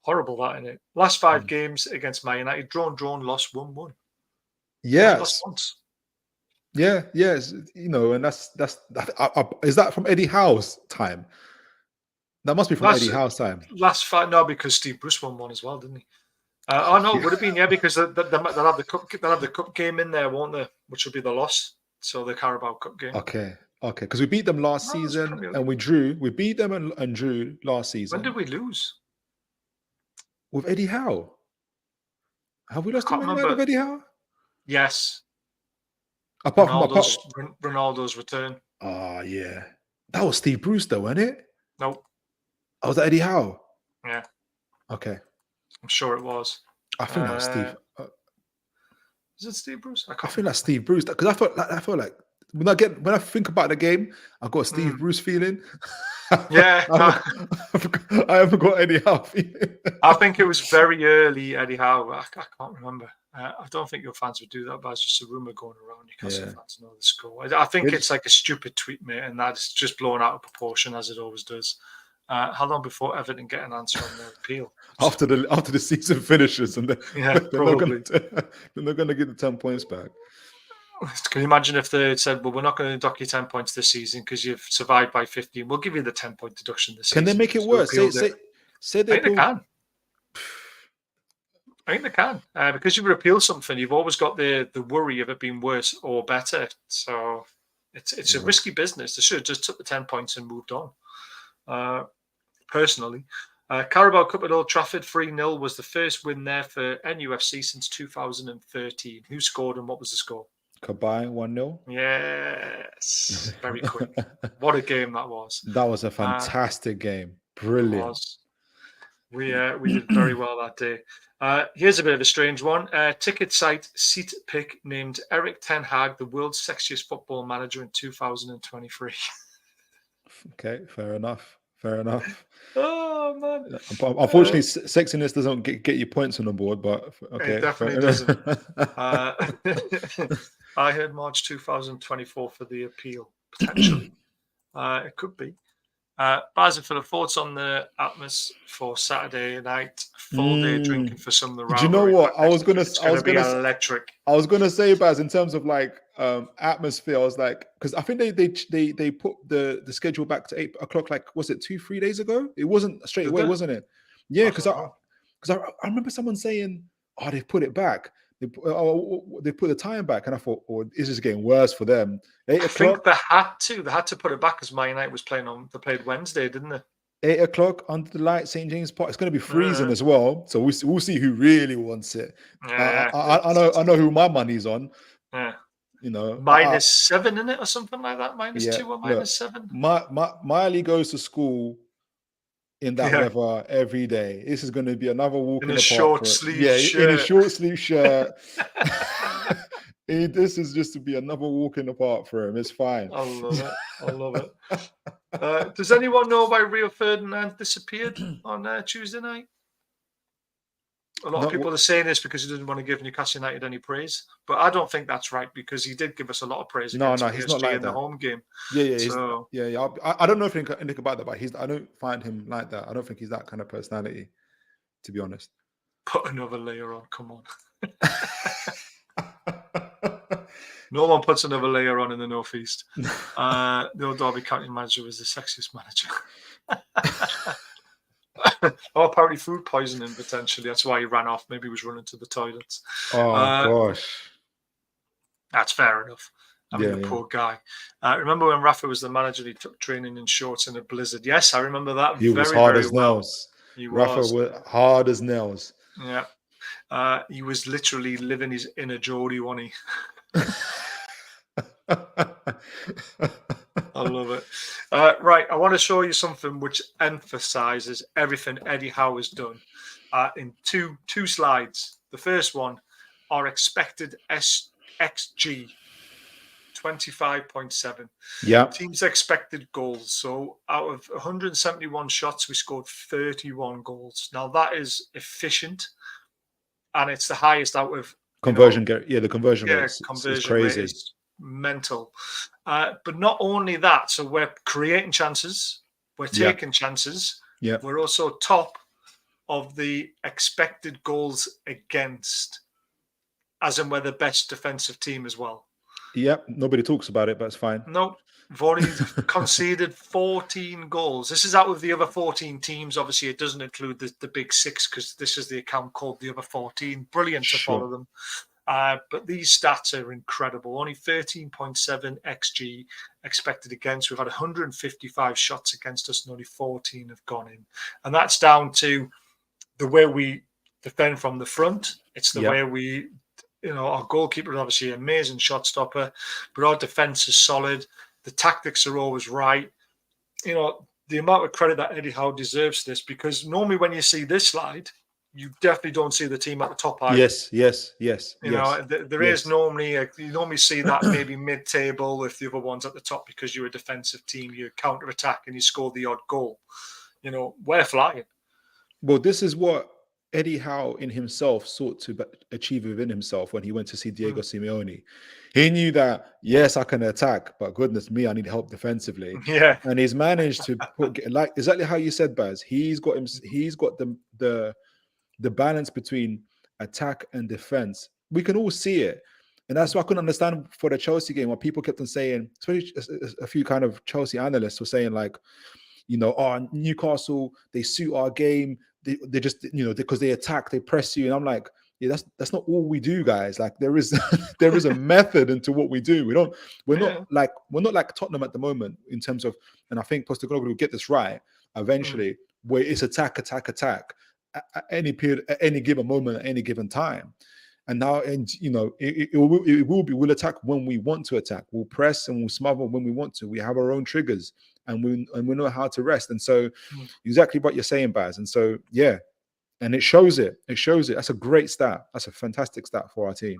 Horrible that, isn't it? Last 5 games against Man United, drawn, lost 1-1. Yes. Lost once. Yeah, yes. And that's is that from Eddie Howe's time? That must be from Eddie Howe's time. Last 5, no, because Steve Bruce won one as well, didn't he? It would have been, because they'll have the cup game in there, won't they? Which will be the loss. So the Carabao Cup game. Okay. Because we beat them last season and we drew. We beat them and drew last season. When did we lose? With Eddie Howe. Have we lost to Man United with Eddie Howe? Yes. Apart from Ronaldo's return. oh yeah, that was Steve Bruce though, wasn't it? Nope. Oh, was that Eddie Howe? Yeah. Okay. I'm sure it was. I think that was Steve. Is it Steve Bruce? I think that's Steve Bruce because I felt like when I think about the game, I got a Steve Bruce feeling. Yeah, I haven't got Eddie Howe feeling. I think it was very early Eddie Howe. I can't remember. I don't think your fans would do that, but it's just a rumor going around. Newcastle fans know the score. I think it's like a stupid tweet, mate, and that's just blown out of proportion as it always does. How long before Everton get an answer on their appeal? After the season finishes, and they're probably. They're going to get the 10 points back. Can you imagine if they said, well, we're not going to dock you 10 points this season because you've survived by 15. We'll give you the 10-point deduction this season. Can they make it worse? Say they can. I think they can. Because you repeal something, you've always got the worry of it being worse or better. So it's a risky business. They should have just took the 10 points and moved on. Personally. Carabao Cup at Old Trafford, 3-0 was the first win there for NUFC since 2013. Who scored and what was the score? Kabay 1-0. Yes, very quick. What a game that was. That was a fantastic game. Brilliant. We did very well that day. Here's a bit of a strange one. Ticket site Seat Pick named Eric Ten Hag the world's sexiest football manager in 2023. Okay, fair enough. Oh man! Unfortunately, sexiness doesn't get you points on the board, but okay, it definitely doesn't. I heard March 2024 for the appeal potentially. It could be. Baz and Phillip, thoughts on the atmosphere for Saturday night? Full day drinking for some of the rivalry. Do you know what I was gonna? I was gonna electric. I was gonna say, Baz, in terms of like atmosphere, I was like, because I think they put the schedule back to 8 o'clock. Like, was it 2-3 days ago? It wasn't straight away, wasn't it? Yeah, because I remember someone saying, oh, they put it back. They put the time back, and I thought, oh, is this getting worse for them? 8 o'clock. They had to put it back because Man United was playing on. They played Wednesday, didn't they? 8 o'clock under the light, St. James Park. It's going to be freezing as well, so we'll see who really wants it. I know who my money's on. Yeah, you know, -7 in it or something like that. -2 or -7. Miley goes to school in that weather every day. This is going to be another walk in the park. Short sleeve shirt. In a short sleeve shirt. This is just to be another walk in the park for him. It's fine. I love it. Does anyone know why Rio Ferdinand disappeared on Tuesday night? A lot of people are saying this because he doesn't want to give Newcastle United any praise, but I don't think that's right because he did give us a lot of praise. No, he's not like in the home game. Yeah. I don't know anything about that, but I don't find him like that. I don't think he's that kind of personality, to be honest. Put another layer on. Come on. No one puts another layer on in the Northeast. The old Derby County manager was the sexiest manager. Apparently food poisoning potentially. That's why he ran off. Maybe he was running to the toilets. Oh gosh, that's fair enough. I mean, the poor guy. Remember when Rafa was the manager? He took training in shorts in a blizzard. Yes, I remember that. He was hard as nails. Rafa was hard as nails. Yeah, he was literally living his inner Geordie, wasn't he? I love it. Right, I want to show you something which emphasizes everything Eddie Howe has done in two slides. The first one, our expected XG, 25.7. Yeah. Team's expected goals. So out of 171 shots, we scored 31 goals. Now that is efficient, and it's the highest out of conversion. The conversion rate is crazy. Rate is mental. But not only that, so we're creating chances, we're taking chances. Yeah, we're also top of the expected goals against, as in we're the best defensive team as well. Yep, nobody talks about it, but it's fine. Nope. We've only conceded 14 goals. This is out of the other 14 teams. Obviously, it doesn't include the big six because this is the account called the other 14. Brilliant to follow them. But these stats are incredible. Only 13.7 XG expected against. We've had 155 shots against us and only 14 have gone in. And that's down to the way we defend from the front. It's the way we our goalkeeper is obviously an amazing shot stopper, but our defence is solid. The tactics are always right. The amount of credit that Eddie Howe deserves this, because normally when you see this slide, you definitely don't see the team at the top either. Yes. There is normally you normally see that maybe mid-table if the other one's at the top because you're a defensive team, you counter-attack and you score the odd goal. We're flying. Well, this is what Eddie Howe in himself sought to achieve within himself when he went to see Diego Simeone. He knew that, yes, I can attack, but goodness me, I need help defensively. Yeah. And he's managed to put, like exactly how you said, Baz. He's got the balance between attack and defense. We can all see it. And that's why I couldn't understand for the Chelsea game what people kept on saying, especially a few kind of Chelsea analysts were saying like, Newcastle, they suit our game. They just, because they attack, they press you. And I'm like, yeah, that's not all we do, guys. Like there is a method into what we do. We're not like Tottenham at the moment in terms of, and I think Postecoglou will get this right eventually, where it's attack at any period, at any given moment, at any given time. And now, we'll attack when we want to attack. We'll press and we'll smother when we want to. We have our own triggers and we know how to rest. And so exactly what you're saying, Baz. And so, yeah, and it shows it. That's a great stat. That's a fantastic stat for our team.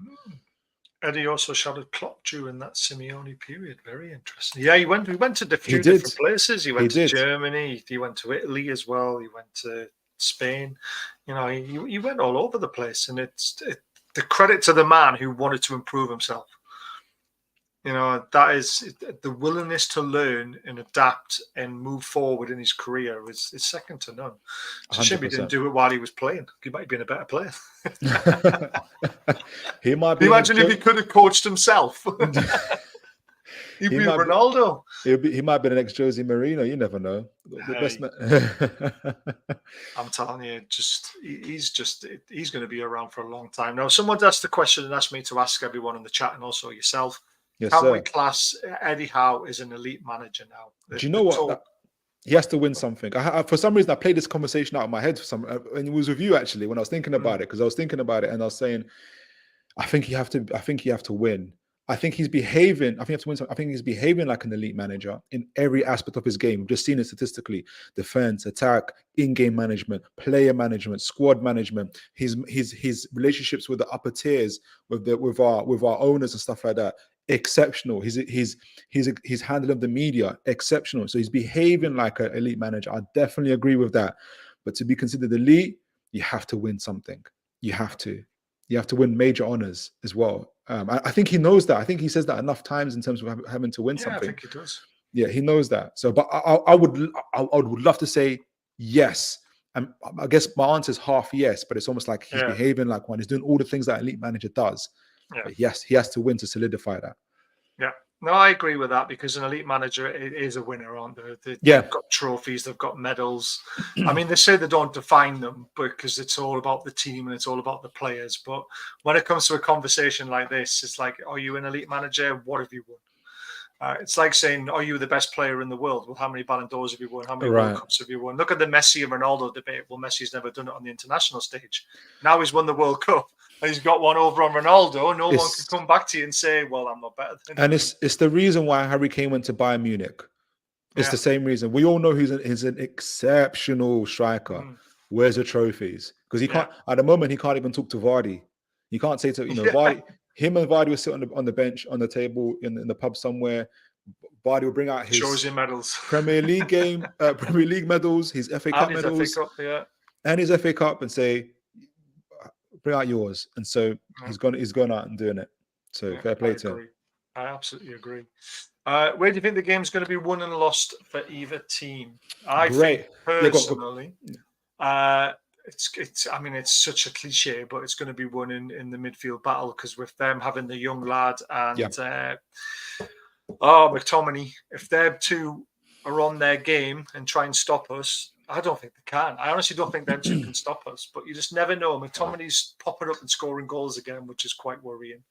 Eddie also shouted Klopp during that Simeone period. Very interesting. Yeah, he went to different places. He went to Germany. He went to Italy as well. He went to Spain. He went all over the place. And it's the credit to the man who wanted to improve himself. That is the willingness to learn and adapt and move forward in his career is second to none. It's a shame he didn't do it while he was playing. He might have been a better player. He might be. Imagine if he could have coached himself. He'd be Ronaldo. He might be the next Jose Mourinho. You never know. I'm telling you, he's going to be around for a long time. Now, someone asked the question and asked me to ask everyone in the chat and also yourself. Yes, Can we class Eddie Howe as an elite manager now? Do you know what? He has to win something. For some reason, I played this conversation out of my head and it was with you actually when I was thinking about it, because I was thinking about it and I was saying, I think you have to win. I think he's behaving. I think you have to win something. I think he's behaving like an elite manager in every aspect of his game. We've just seen it statistically: defense, attack, in-game management, player management, squad management. His relationships with the upper tiers, with our owners and stuff like that, exceptional. His handling of the media, exceptional. So he's behaving like an elite manager. I definitely agree with that. But to be considered elite, you have to win something. You have to win major honors as well. I think he knows that. I think he says that enough times in terms of having to win something. I think he does. Yeah, he knows that. So, but I would love to say yes. I guess my answer is half yes, but it's almost like he's behaving like one. He's doing all the things that elite manager does. Yeah. But yes, he has to win to solidify that. Yeah. No, I agree with that because an elite manager is a winner, aren't they? They've got trophies, they've got medals. I mean, they say they don't define them because it's all about the team and it's all about the players. But when it comes to a conversation like this, it's like, are you an elite manager? What have you won? It's like saying, are you the best player in the world? Well, how many Ballon d'Ors have you won? How many World Cups have you won? Look at the Messi and Ronaldo debate. Well, Messi's never done it on the international stage. Now he's won the World Cup. He's got one over on Ronaldo. No one can come back to you and say, well, I'm not better than him. And it's the reason why Harry Kane went to Bayern Munich. It's the same reason. We all know he's an exceptional striker. Where's the trophies? Because he can't, at the moment, he can't even talk to Vardy. You can't say to, Vardy, him and Vardy will sit on the bench, on the table, in the pub somewhere. Vardy will bring out his Jose medals. Premier League game, Premier League medals, his FA Cup medals, and his FA Cup and say, bring out yours. And so he's gone out and doing it. So fair play to him. I absolutely agree. Where do you think the game's going to be won and lost for either team? I think personally, it's such a cliche, but it's going to be won in the midfield battle because with them having the young lad and McTominay, if their two are on their game and try and stop us, I don't think they can. I honestly don't think them two can stop us, but you just never know. McTominay's popping up and scoring goals again, which is quite worrying.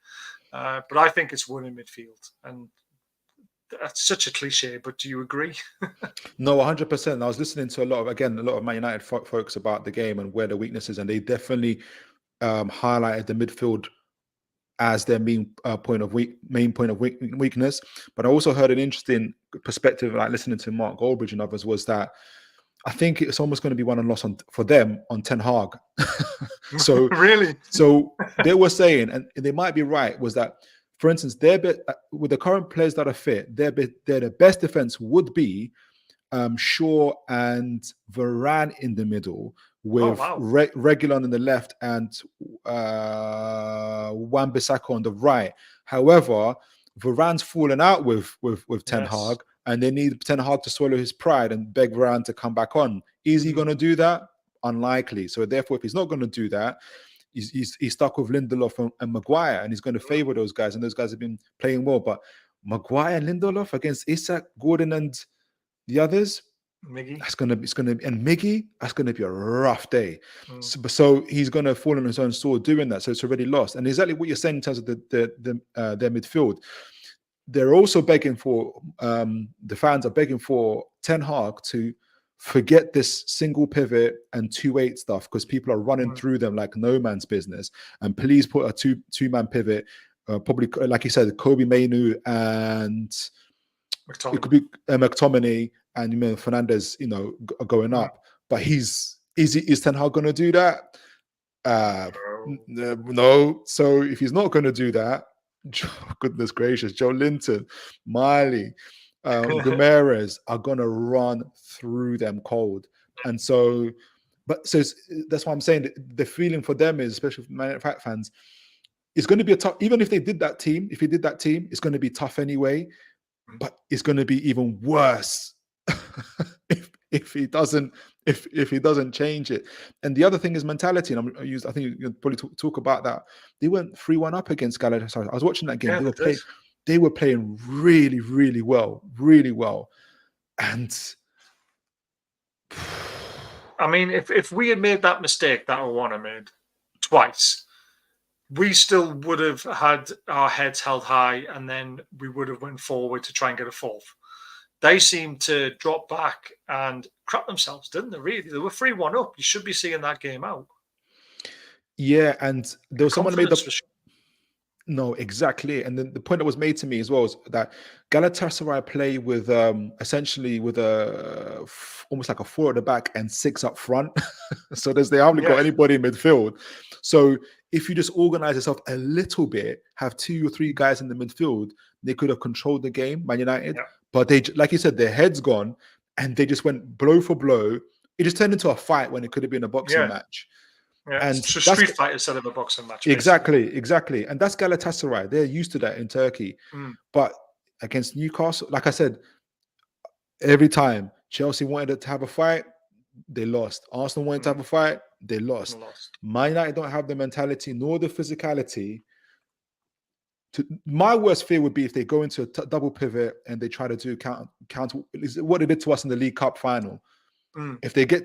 But I think it's won in midfield. And that's such a cliche, but do you agree? No, 100%. I was listening to a lot of Man United folks about the game and where the weaknesses, and they definitely highlighted the midfield as their main point of weakness. But I also heard an interesting perspective, like listening to Mark Goldbridge and others, was that I think it's almost going to be one and loss for them on Ten Hag. So Really? so they were saying, and they might be right, was that, for instance, with the current players that are fit, their best defense would be Shaw and Varane in the middle, with Reguilon on the left and Wan-Bissaka on the right. However, Varane's fallen out with Ten Hag, and they need Ten Hag to swallow his pride and beg Varane to come back on. Is he going to do that? Unlikely. So therefore, if he's not going to do that, he's stuck with Lindelof and Maguire, and he's going to favour those guys, and those guys have been playing well. But Maguire and Lindelof against Isak, Gordon, and the others, Miggy, and Miggy, that's gonna be a rough day. So he's gonna fall on his own sword doing that. So it's already lost. And exactly what you're saying in terms of their midfield, they're also begging for the fans are begging for Ten Hag to forget this single pivot and 2-8 stuff, because people are running through them like no man's business. And please put a two-man pivot, probably like you said, Kobe Mainu and McTominay. It could be McTominay and Fernandez, going up. But is Ten Hag going to do that? No. So if he's not going to do that, goodness gracious, Joe Linton, Miley, Gomes are going to run through them cold. And so, that's why I'm saying that the feeling for them is, especially for Man United fans, it's going to be a tough. Even if he did that team, it's going to be tough anyway. But it's going to be even worse if he doesn't change it. And the other thing is mentality. And I think you'll probably talk about that. They went 3-1 up against Galatasaray. I was watching that game. They were playing really, really well, And I mean, if we had made that mistake that Owana made twice, we still would have had our heads held high, and then we would have went forward to try and get a fourth. They seemed to drop back and crap themselves, didn't they? Really, they were 3-1 up. You should be seeing that game out. Yeah, and there was someone made the. Sure. No, exactly. And then the point that was made to me as well is that Galatasaray play with essentially with almost like a 4 at the back and 6 up front. So they haven't got anybody in midfield. So if you just organize yourself a little bit, have 2 or 3 guys in the midfield, they could have controlled the game, Man United. Yeah. But they, like you said, their heads gone, and they just went blow for blow. It just turned into a fight when it could have been a boxing match. Yeah, and it's a street fight instead of a boxing match. Basically. Exactly. And that's Galatasaray. They're used to that in Turkey. But against Newcastle, like I said, every time Chelsea wanted to have a fight, they lost. Arsenal wanted to have a fight, they lost. Man United don't have the mentality nor the physicality. My worst fear would be if they go into a double pivot and they try to do counter what they did to us in the League Cup final. But they need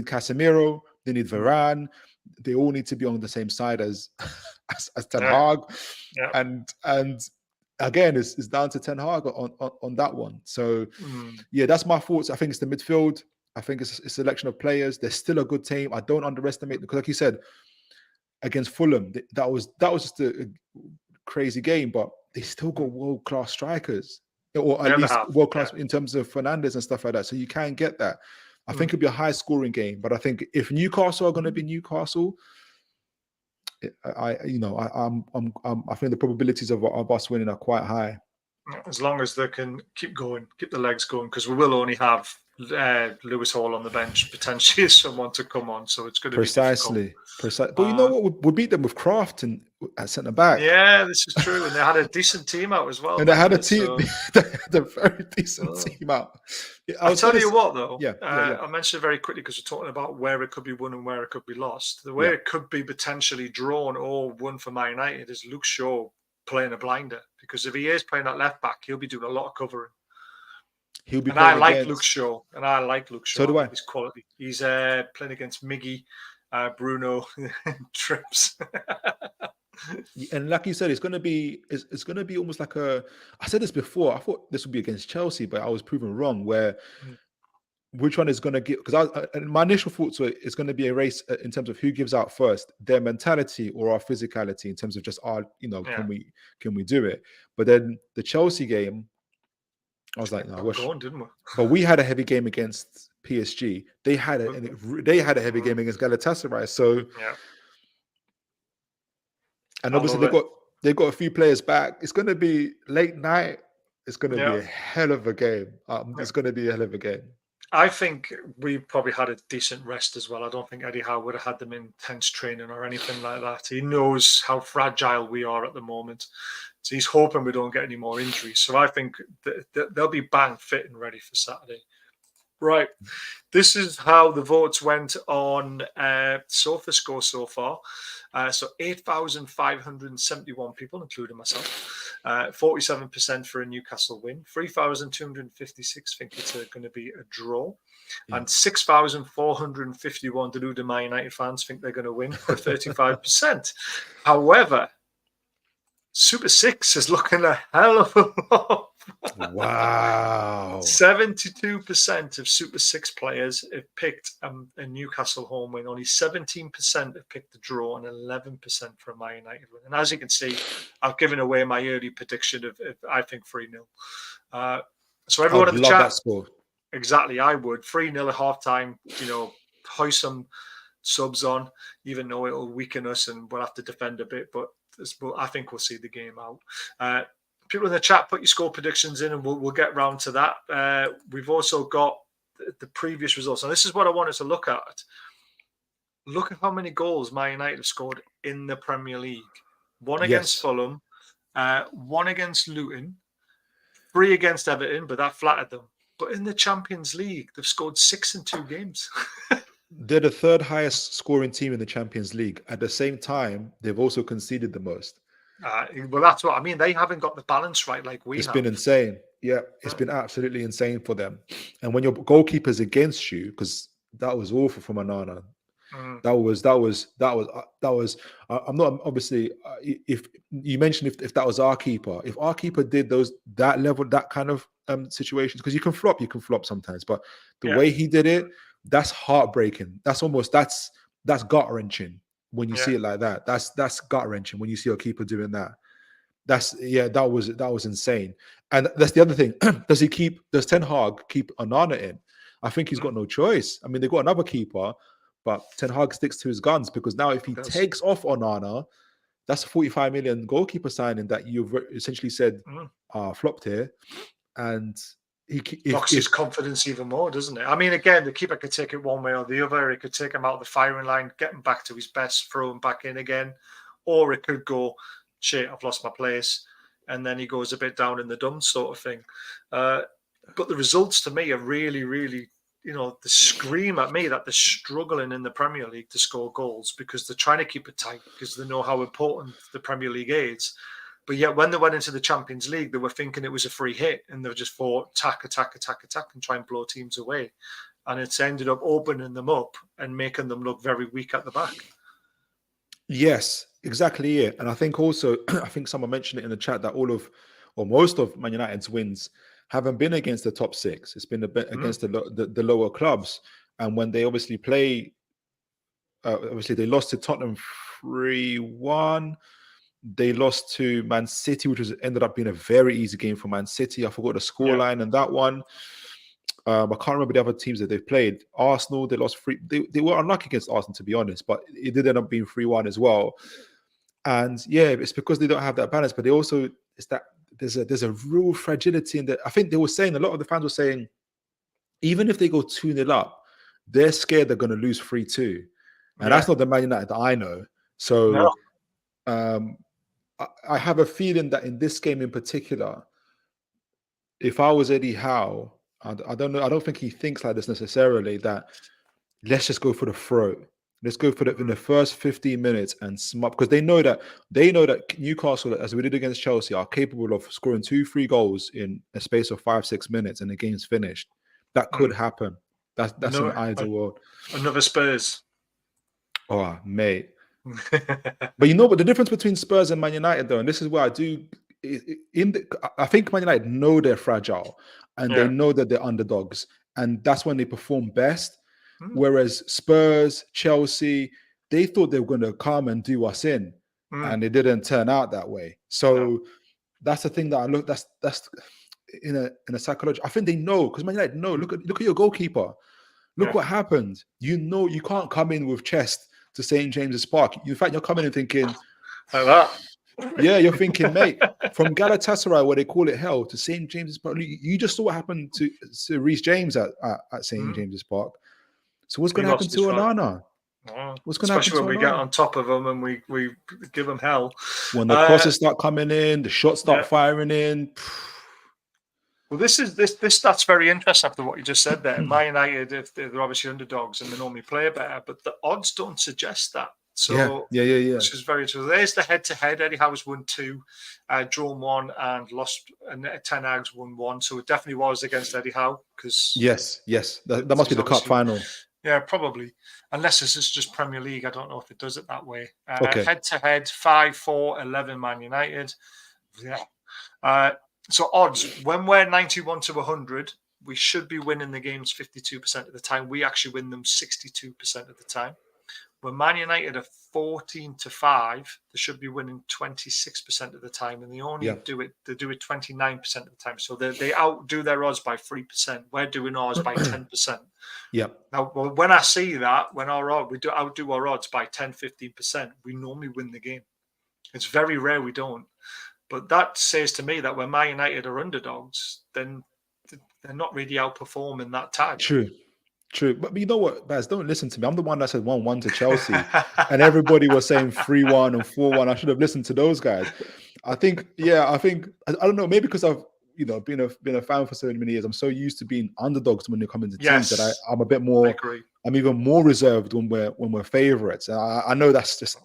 Casemiro, they need Varane, they all need to be on the same side as Ten Hag. Yeah. And again, it's down to Ten Hag on that one. So yeah, that's my thoughts. I think it's the midfield. I think it's a selection of players. They're still a good team. I don't underestimate them, because like you said, against Fulham, that was just a crazy game, but they still got world-class strikers, or at least world-class in terms of Fernandez and stuff like that. So you can get that. I think it'll be a high-scoring game, but I think if Newcastle are going to be Newcastle, I think the probabilities of us winning are quite high. As long as they can keep the legs going, because we will only have Lewis Hall on the bench, potentially someone to come on, so it's going to be precisely. But you know what? We beat them with Kraft and at centre back. Yeah, this is true, and they had a decent team out as well. And they had a team, they had a very decent team out. I'll tell you what, though. I mentioned it very quickly because we're talking about where it could be won and where it could be lost. The way it could be potentially drawn or won for Man United is Luke Shaw playing a blinder, because if he is playing that left back, he'll be doing a lot of covering. I like Luke Shaw. So do I. His quality. He's playing against Miggy, Bruno, Trips. And like you said, it's going to be almost like I said this before. I thought this would be against Chelsea, but I was proven wrong. Where which one is going to get, because my initial thoughts were it's going to be a race in terms of who gives out first, their mentality or our physicality, in terms of just our, Yeah. can we do it? But then the Chelsea game, I was like, no, Going, didn't we? but we had a heavy game against PSG. They had a heavy game against Galatasaray. So Yeah. and obviously they got a few players back. It's going to be late night. It's going to be a hell of a game. It's going to be a hell of a game. I think we probably had a decent rest as well. I don't think Eddie Howe would have had them in intense training or anything like that. He knows how fragile we are at the moment. So he's hoping we don't get any more injuries. So I think they'll be bang fit and ready for Saturday. Right. This is how the votes went on SofaScore so far. So 8,571 people, including myself. 47% for a Newcastle win. 3,256 think it's going to be a draw. Yeah. And 6,451 deluded Man United fans think they're going to win for 35%. However, Super 6 is looking a hell of a lot. Wow. 72% of Super 6 players have picked a Newcastle home win. Only 17% have picked the draw and 11% for a Man United win. And as you can see, I've given away my early prediction of I think 3-0. So everyone in the chat, that score. Exactly, I would. 3-0 at halftime, hoist some subs on, even though it'll weaken us and we'll have to defend a bit. But I think we'll see the game out. People in the chat, put your score predictions in and we'll get round to that. We've also got the previous results. And this is what I wanted to look at. Look at how many goals Man United have scored in the Premier League. One against Fulham, one against Luton, 3 against Everton, but that flattered them. But in the Champions League, they've scored 6 in 2 games. They're the third highest scoring team in the Champions League. At the same time, they've also conceded the most. Well, that's what I mean. They haven't got the balance right like we have. It's been insane. Yeah, it's been absolutely insane for them. And when your goalkeeper's against you, because that was awful from Onana. That was. I'm not obviously. If you mentioned if that was our keeper, if our keeper did that level, that kind of situations, because you can flop sometimes, but the way he did it, that's heartbreaking. That's gut wrenching when you see it like that. That's gut wrenching when you see your keeper doing that. That was insane. And that's the other thing. Does Ten Hag keep Onana in? I think he's got no choice. I mean, they've got another keeper, but Ten Hag sticks to his guns, because now if he takes off Onana, that's a 45 million goalkeeper signing that you've essentially said flopped here. And knocks his confidence even more, doesn't it? I mean, again, the keeper could take it one way or the other. It could take him out of the firing line, get him back to his best, throw him back in again. Or it could go, shit, I've lost my place. And then he goes a bit down in the dumps sort of thing. But the results to me are really, really, they scream at me that they're struggling in the Premier League to score goals, because they're trying to keep it tight, because they know how important the Premier League is. But yet when they went into the Champions League, they were thinking it was a free hit, and they just fought attack, and try and blow teams away. And it's ended up opening them up and making them look very weak at the back. Yes, exactly it. And I think also, I think someone mentioned it in the chat that most of Man United's wins haven't been against the top 6. It's been a bit against the lower clubs. And when they obviously play, they lost to Tottenham 3-1. They lost to Man City, which ended up being a very easy game for Man City. I forgot the scoreline and that one. I can't remember the other teams that they've played. Arsenal, they lost 3. They were unlucky against Arsenal, to be honest, but it did end up being 3-1 as well. And it's because they don't have that balance, but they also, it's that there's a real fragility in that. I think they were saying, a lot of the fans were saying, even if they go 2-0 up, they're scared they're going to lose 3-2. And that's not the Man United that I know. So I have a feeling that in this game in particular, if I was Eddie Howe, I don't know. I don't think he thinks like this necessarily, that let's just go for the throat. Let's go for it in the first 15 minutes and smut, because they know that Newcastle, as we did against Chelsea, are capable of scoring 2-3 goals in a space of 5-6 minutes and the game's finished. That could happen. That's an ideal world. Another Spurs. Oh, mate. But the difference between Spurs and Man United, though, and this is where I think Man United know they're fragile and they know that they're underdogs. and that's when they perform best. Mm. Whereas Spurs, Chelsea, they thought they were going to come and do us in, and it didn't turn out that way. So that's the thing that I look. That's in a psychology. I think they know, because Man United know. Look at your goalkeeper. Look what happened. You know you can't come in with chest to St. James's Park. In fact, you're coming in thinking like that. Yeah, you're thinking, mate, from Galatasaray, where they call it hell, to St. James's Park. You just saw what happened to Reece James at St. James's Park. So what's going to happen to Onana? What's going to happen Especially when we Onana? get on top of them and we give them hell. When the crosses start coming in, the shots start firing in. Well, this that's very interesting after what you just said there. Man United, if they're obviously underdogs and they normally play better, but the odds don't suggest that. So yeah. Which is very true. There's the head-to-head. Eddie Howe's won 2, drawn 1, and lost. And Ten Hag's won 1. So it definitely was against Eddie Howe, because yes, that must be the cup final. Yeah, probably. Unless this is just Premier League, I don't know if it does it that way. Head-to-head, 5-4, 11 Man United. Yeah. So odds, when we're 91 to 100, we should be winning the games 52% of the time. We actually win them 62% of the time. When Man United are 14 to 5, they should be winning 26% of the time, and they only do it 29% of the time. So they outdo their odds by 3%. We're doing ours by 10%. Yeah. Now, when I see that, when we outdo our odds by 10, 15%, we normally win the game. It's very rare we don't. But that says to me that when Man United are underdogs, then they're not really outperforming that tag. True. But you know what, Baz, don't listen to me. I'm the one that said 1-1 to Chelsea. And everybody was saying 3-1 and 4-1. I should have listened to those guys. I don't know, maybe because I've been a fan for so many years. I'm so used to being underdogs when they come into teams that I'm a bit more. I'm even more reserved when we're favorites. And I know that's just,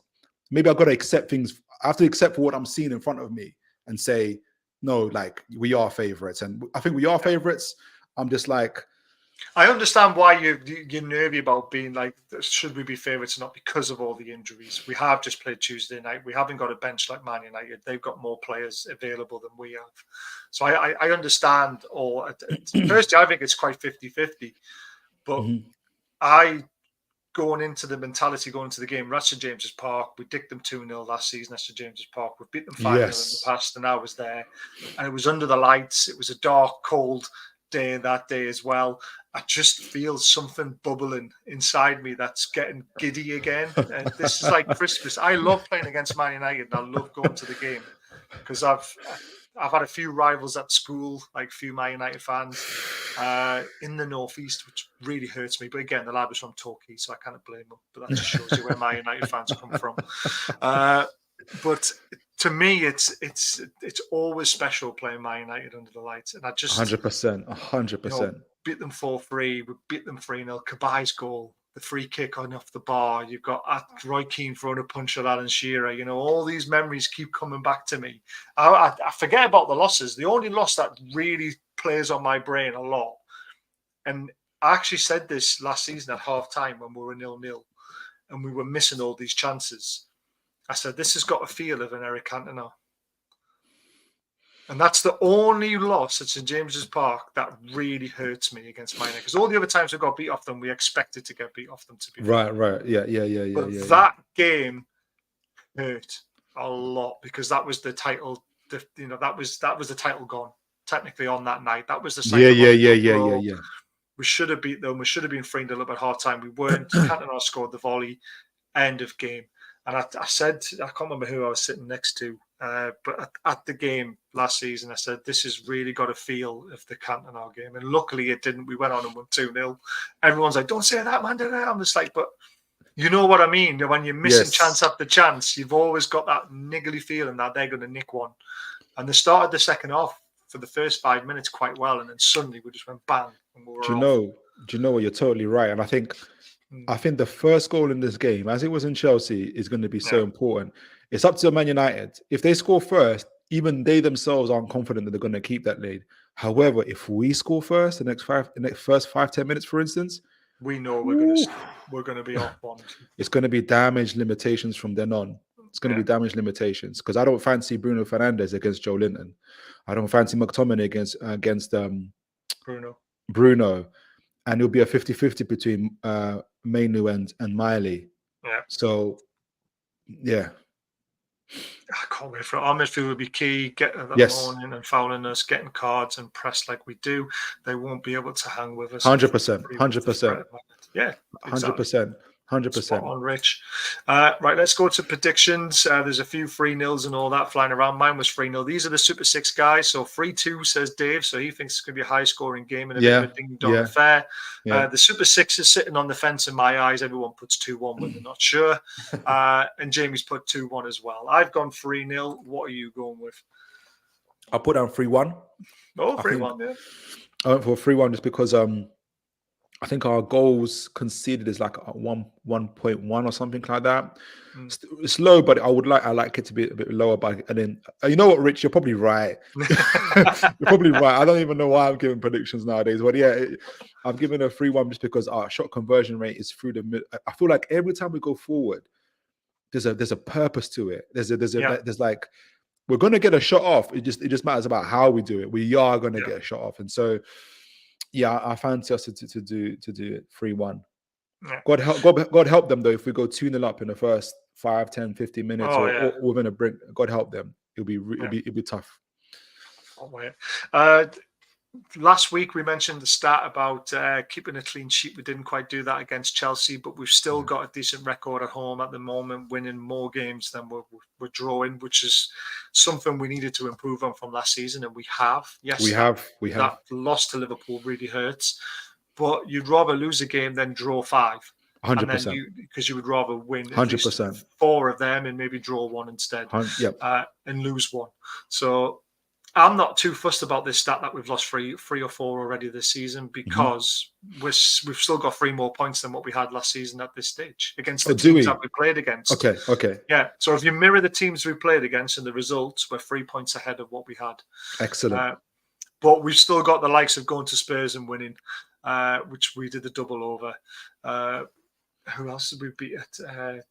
maybe I've got to accept things. I have to accept for what I'm seeing in front of me and say, no, like, we are favorites. And I think we are favorites. I'm just like, I understand why you're nervy about being like, should we be favourites or not, because of all the injuries. We have just played Tuesday night. We haven't got a bench like Man United. They've got more players available than we have. So I understand. Firstly, I think it's quite 50-50. But going into the mentality, going into the game, at St. James's Park, we dicked them 2-0 last season at St. James's Park. We beat them 5-0 in the past, and I was there. And it was under the lights. It was a dark, cold day that day as well. I just feel something bubbling inside me that's getting giddy again. And this is like Christmas. I love playing against Man United, and I love going to the game because I've had a few rivals at school, like a few Man United fans in the northeast, which really hurts me. But again, the lad was from Torquay, so I can't blame him. But that just shows you where Man United fans come from. But to me, it's always special playing Man United under the lights, and I just 100%. Beat them 4-3. We beat them 3-0. Kabai's goal, the free kick on off the bar. You've got Roy Keane throwing a punch at Alan Shearer. All these memories keep coming back to me. I forget about the losses. The only loss that really plays on my brain a lot, and I actually said this last season at half time when we were 0-0 and we were missing all these chances. I said, this has got a feel of an Eric Cantona. And that's the only loss at St. James's Park that really hurts me against Man United. Because all the other times we got beat off them, we expected to get beat off them, to be right. Yeah. But that game hurt a lot because that was the title. That was the title gone technically on that night. That was the yeah. We should have beat them. We should have been 3-0 at half time. We weren't. Cantona scored the volley. End of game. And I said, I can't remember who I was sitting next to, but at the game last season, I said, this has really got a feel of the Cantona game. And luckily it didn't. We went on and won 2-0. Everyone's like, don't say that, man. I'm just like, but you know what I mean? When you're missing chance after chance, you've always got that niggly feeling that they're going to nick one. And they started the second half for the first 5 minutes quite well. And then suddenly we just went bang. And we were Do you know what? You're totally right. And I think the first goal in this game, as it was in Chelsea, is going to be so important. It's up to Man United. If they score first, even they themselves aren't confident that they're going to keep that lead. However, if we score first, the next first 5-10 minutes, for instance, we know we're going to be off one. It's going to be damage limitations from then on. It's going to be damage limitations because I don't fancy Bruno Fernandes against Joe Linton. I don't fancy McTominay against Bruno. and it'll be a 50-50 between Manu and Miley. Yeah. So, yeah. I can't wait for it. Our midfield will be key. Getting that Yes. morning and fouling us, getting cards and press like we do. They won't be able to hang with us. 100%. 100%. Yeah, exactly. 100%. 100%. Spot on, Rich. Right, let's go to predictions. There's a few 3-0s and all that flying around. Mine was 3-0. These are the Super 6 guys. So 3-2 says Dave. So he thinks it's going to be a high-scoring game and a bit of a ding-dong affair. The Super 6 is sitting on the fence in my eyes. Everyone puts 2-1 when they're not sure. And Jamie's put 2-1 as well. I've gone 3-0. What are you going with? I'll put down 3-1. Oh, 3-1, yeah. I went for 3-1 just because I think our goals conceded is like 1.1 or something like that. It's low, but I like it to be a bit lower. And then you know what, Rich, you're probably right. You're probably right. I don't even know why I'm giving predictions nowadays, but yeah, I'm giving a 3-1 just because our shot conversion rate is through the mid. I feel like every time we go forward, there's a purpose to it. There's like we're gonna get a shot off. It just matters about how we do it. We are gonna get a shot off, and so. Yeah, I fancy us to do it 3-1. Yeah. God help them though if we go 2-0 up in the first 5, 10, 15 minutes or within a break. God help them. It'll be tough. Oh, last week we mentioned the stat about keeping a clean sheet. We didn't quite do that against Chelsea, but we've still got a decent record at home at the moment, winning more games than we're drawing, which is something we needed to improve on from last season, and we have. Yes, we have. That loss to Liverpool really hurts, but you'd rather lose a game than draw 5. 100%. Because you would rather win 100%. 4 of them and maybe draw 1 instead, and lose 1. So I'm not too fussed about this stat that we've lost three or 4 already this season because we've still got 3 more points than what we had last season at this stage against the teams that we played against. Okay. Yeah. So if you mirror the teams we played against and the results, we're 3 points ahead of what we had. Excellent. But we've still got the likes of going to Spurs and winning, which we did the double over. Who else did we beat at?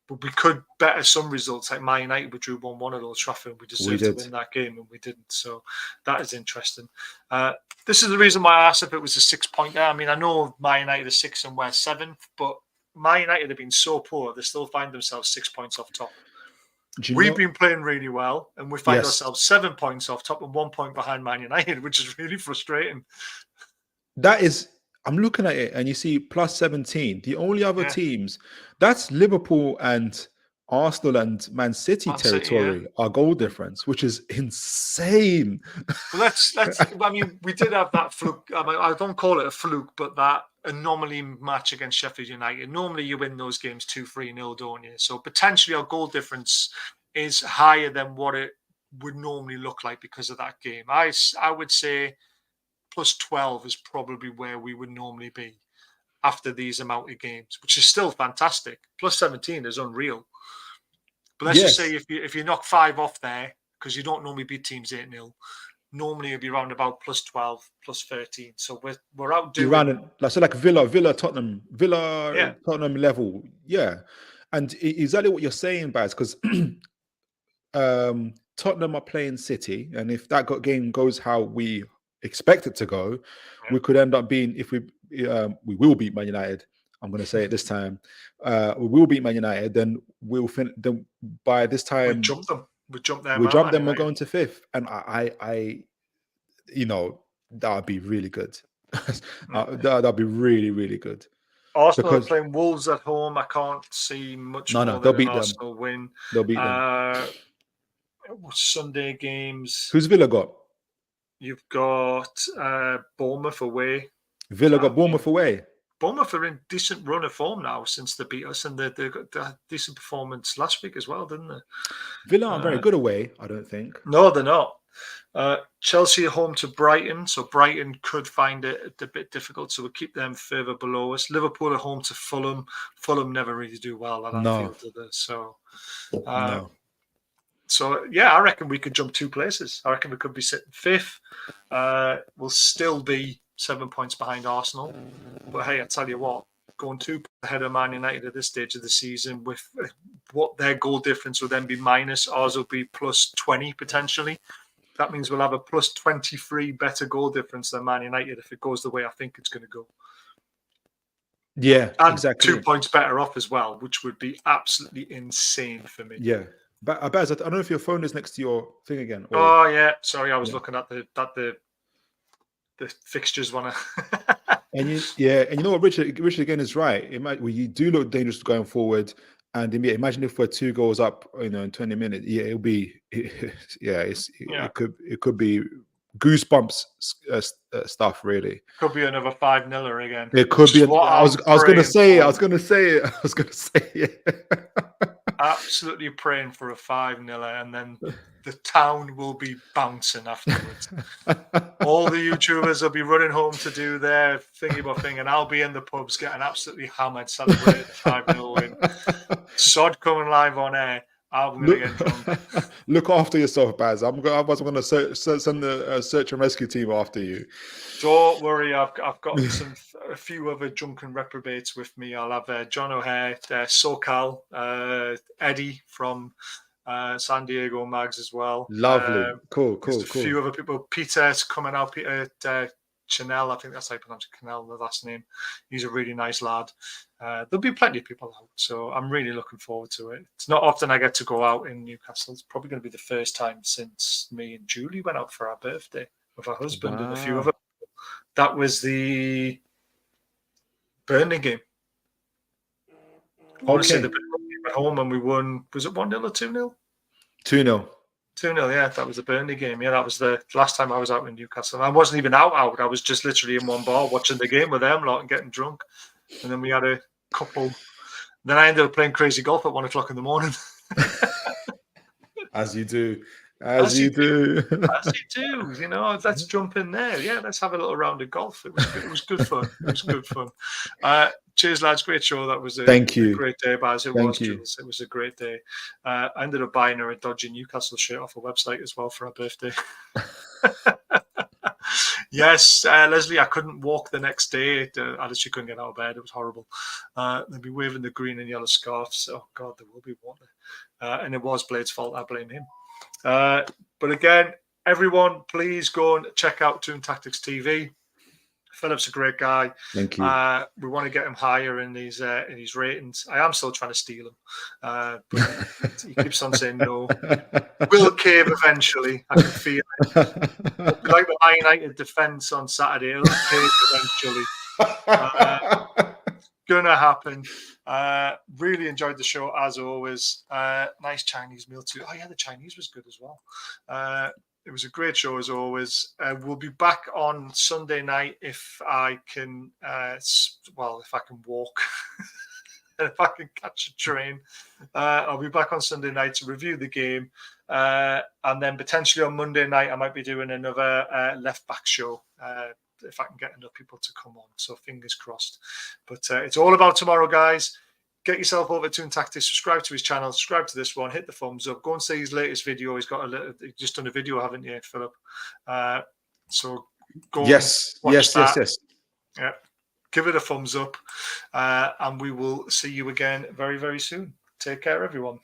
But we could better some results, like Man United, we drew 1-1 at Old Trafford. We deserved to win that game, and we didn't. So that is interesting. This is the reason why I asked if it was a 6-pointer. I mean, I know Man United are 6 and we're 7th, but Man United have been so poor, they still find themselves 6 points off top. We've been playing really well, and we find ourselves 7 points off top and 1 point behind Man United, which is really frustrating. That is... I'm looking at it and you see plus 17. The only other teams, that's Liverpool and Arsenal and Man City territory, our goal difference, which is insane. Well, let's. I mean, we did have that fluke. I mean, I don't call it a fluke, but that anomaly match against Sheffield United. Normally, you win those games 2-3-0, don't you? So potentially, our goal difference is higher than what it would normally look like because of that game. I would say plus 12 is probably where we would normally be after these amount of games, which is still fantastic. Plus 17 is unreal. But let's just say if you knock 5 off there, because you don't normally beat teams 8-0, normally it'd be around about plus 12, plus 13. So we're out doing... like Villa, Tottenham level. Yeah. And exactly what you're saying, Baz, because Tottenham are playing City, and if that game goes how we expect it to go, we could end up being, if we will beat Man United, I'm going to say it this time, we will beat Man United, then then by this time we jump them, we're going to 5th, and I that would be really good. That'd be really, really good. Arsenal are playing Wolves at home. I can't see much more they'll than beat Arsenal them. Win. They'll beat them. Sunday games. Who's Villa got? You've got Bournemouth away. Villa got Bournemouth away. Bournemouth are in decent run of form now since they beat us, and they got a decent performance last week as well, didn't they? Villa aren't very good away, I don't think. No, they're not. Chelsea are home to Brighton, so Brighton could find it a bit difficult, so we'll keep them further below us. Liverpool are home to Fulham. Fulham never really do well at Anfield, do they? So, So, yeah, I reckon we could jump 2 places. I reckon we could be sitting 5th. We'll still be 7 points behind Arsenal. But, hey, I tell you what, going 2 points ahead of Man United at this stage of the season with what their goal difference will then be minus, ours will be plus 20 potentially. That means we'll have a plus 23 better goal difference than Man United if it goes the way I think it's going to go. Yeah, And exactly. 2 points better off as well, which would be absolutely insane for me. Yeah. But Baz, I don't know if your phone is next to your thing again. Or Oh yeah, sorry, I was yeah. looking at the fixtures one. And you know what, Richard again is right. Well, you do look dangerous going forward, and imagine if we're 2 goals up, in 20 minutes. Yeah, it'll be, yeah, Yeah. it could be goosebumps stuff, really. Could be another 5-0 again. It could be. I was going to say. I was going to say. I was going to say. Absolutely praying for a 5-0, and then the town will be bouncing afterwards. All the YouTubers will be running home to do their thingy thing, and I'll be in the pubs getting absolutely hammered, celebrating the 5-0 win. Sod coming live on air. I'm going to get drunk. Look after yourself, Baz. I was going to send the search and rescue team after you. Don't worry, I've got a few other drunken reprobates with me. I'll have John O'Hare, SoCal, Eddie from San Diego Mags as well. Lovely, cool. A few other people. Peter's coming out. Peter Chanel, I think that's how you pronounce it. Chanel, the last name. He's a really nice lad. There'll be plenty of people out, so I'm really looking forward to it. It's not often I get to go out in Newcastle. It's probably going to be the first time since me and Julie went out for our birthday with her husband and a few other. That was the Burnley game. I want to say the Burnley game at home, and we won. Was it 1-0 or 2-0? 2-0. 2-0, yeah. That was the Burnley game. Yeah, that was the last time I was out in Newcastle. I wasn't even out. I was just literally in one bar watching the game with them lot and getting drunk. And then we had a couple. Then I ended up playing crazy golf at 1 o'clock in the morning. As you do. As you do. As you do. Let's jump in there. Yeah, let's have a little round of golf. It was good fun. It was good fun. Cheers, lads. Great show. That was a great day, Baz. It was, Jules. It was a great day. I ended up buying her a dodgy Newcastle shirt off a website as well for her birthday. Yes, Leslie, I couldn't walk the next day. I literally couldn't get out of bed. It was horrible. They'd be waving the green and yellow scarves. Oh, God, there will be water. And it was Blade's fault. I blame him. But again, everyone, please go and check out Toon Tactics TV. Phillip's a great guy. Thank you. We want to get him higher in his ratings. I am still trying to steal him, but he keeps on saying no. We'll cave eventually. I can feel it. Like the Man United defence on Saturday, it'll cave eventually. Gonna happen. Really enjoyed the show as always. Nice Chinese meal too. Oh yeah, the Chinese was good as well. It was a great show as always. We'll be back on Sunday night if I can. If I can walk, and if I can catch a train, I'll be back on Sunday night to review the game, and then potentially on Monday night I might be doing another left back show. If I can get enough people to come on, so fingers crossed. But it's all about tomorrow, guys. Get yourself over to Toon Tactics, subscribe to his channel, subscribe to this one, hit the thumbs up, go and see his latest video. He's he's just done a video, haven't you, Phillip? So go yes. Yeah, give it a thumbs up, and we will see you again very, very soon. Take care, everyone.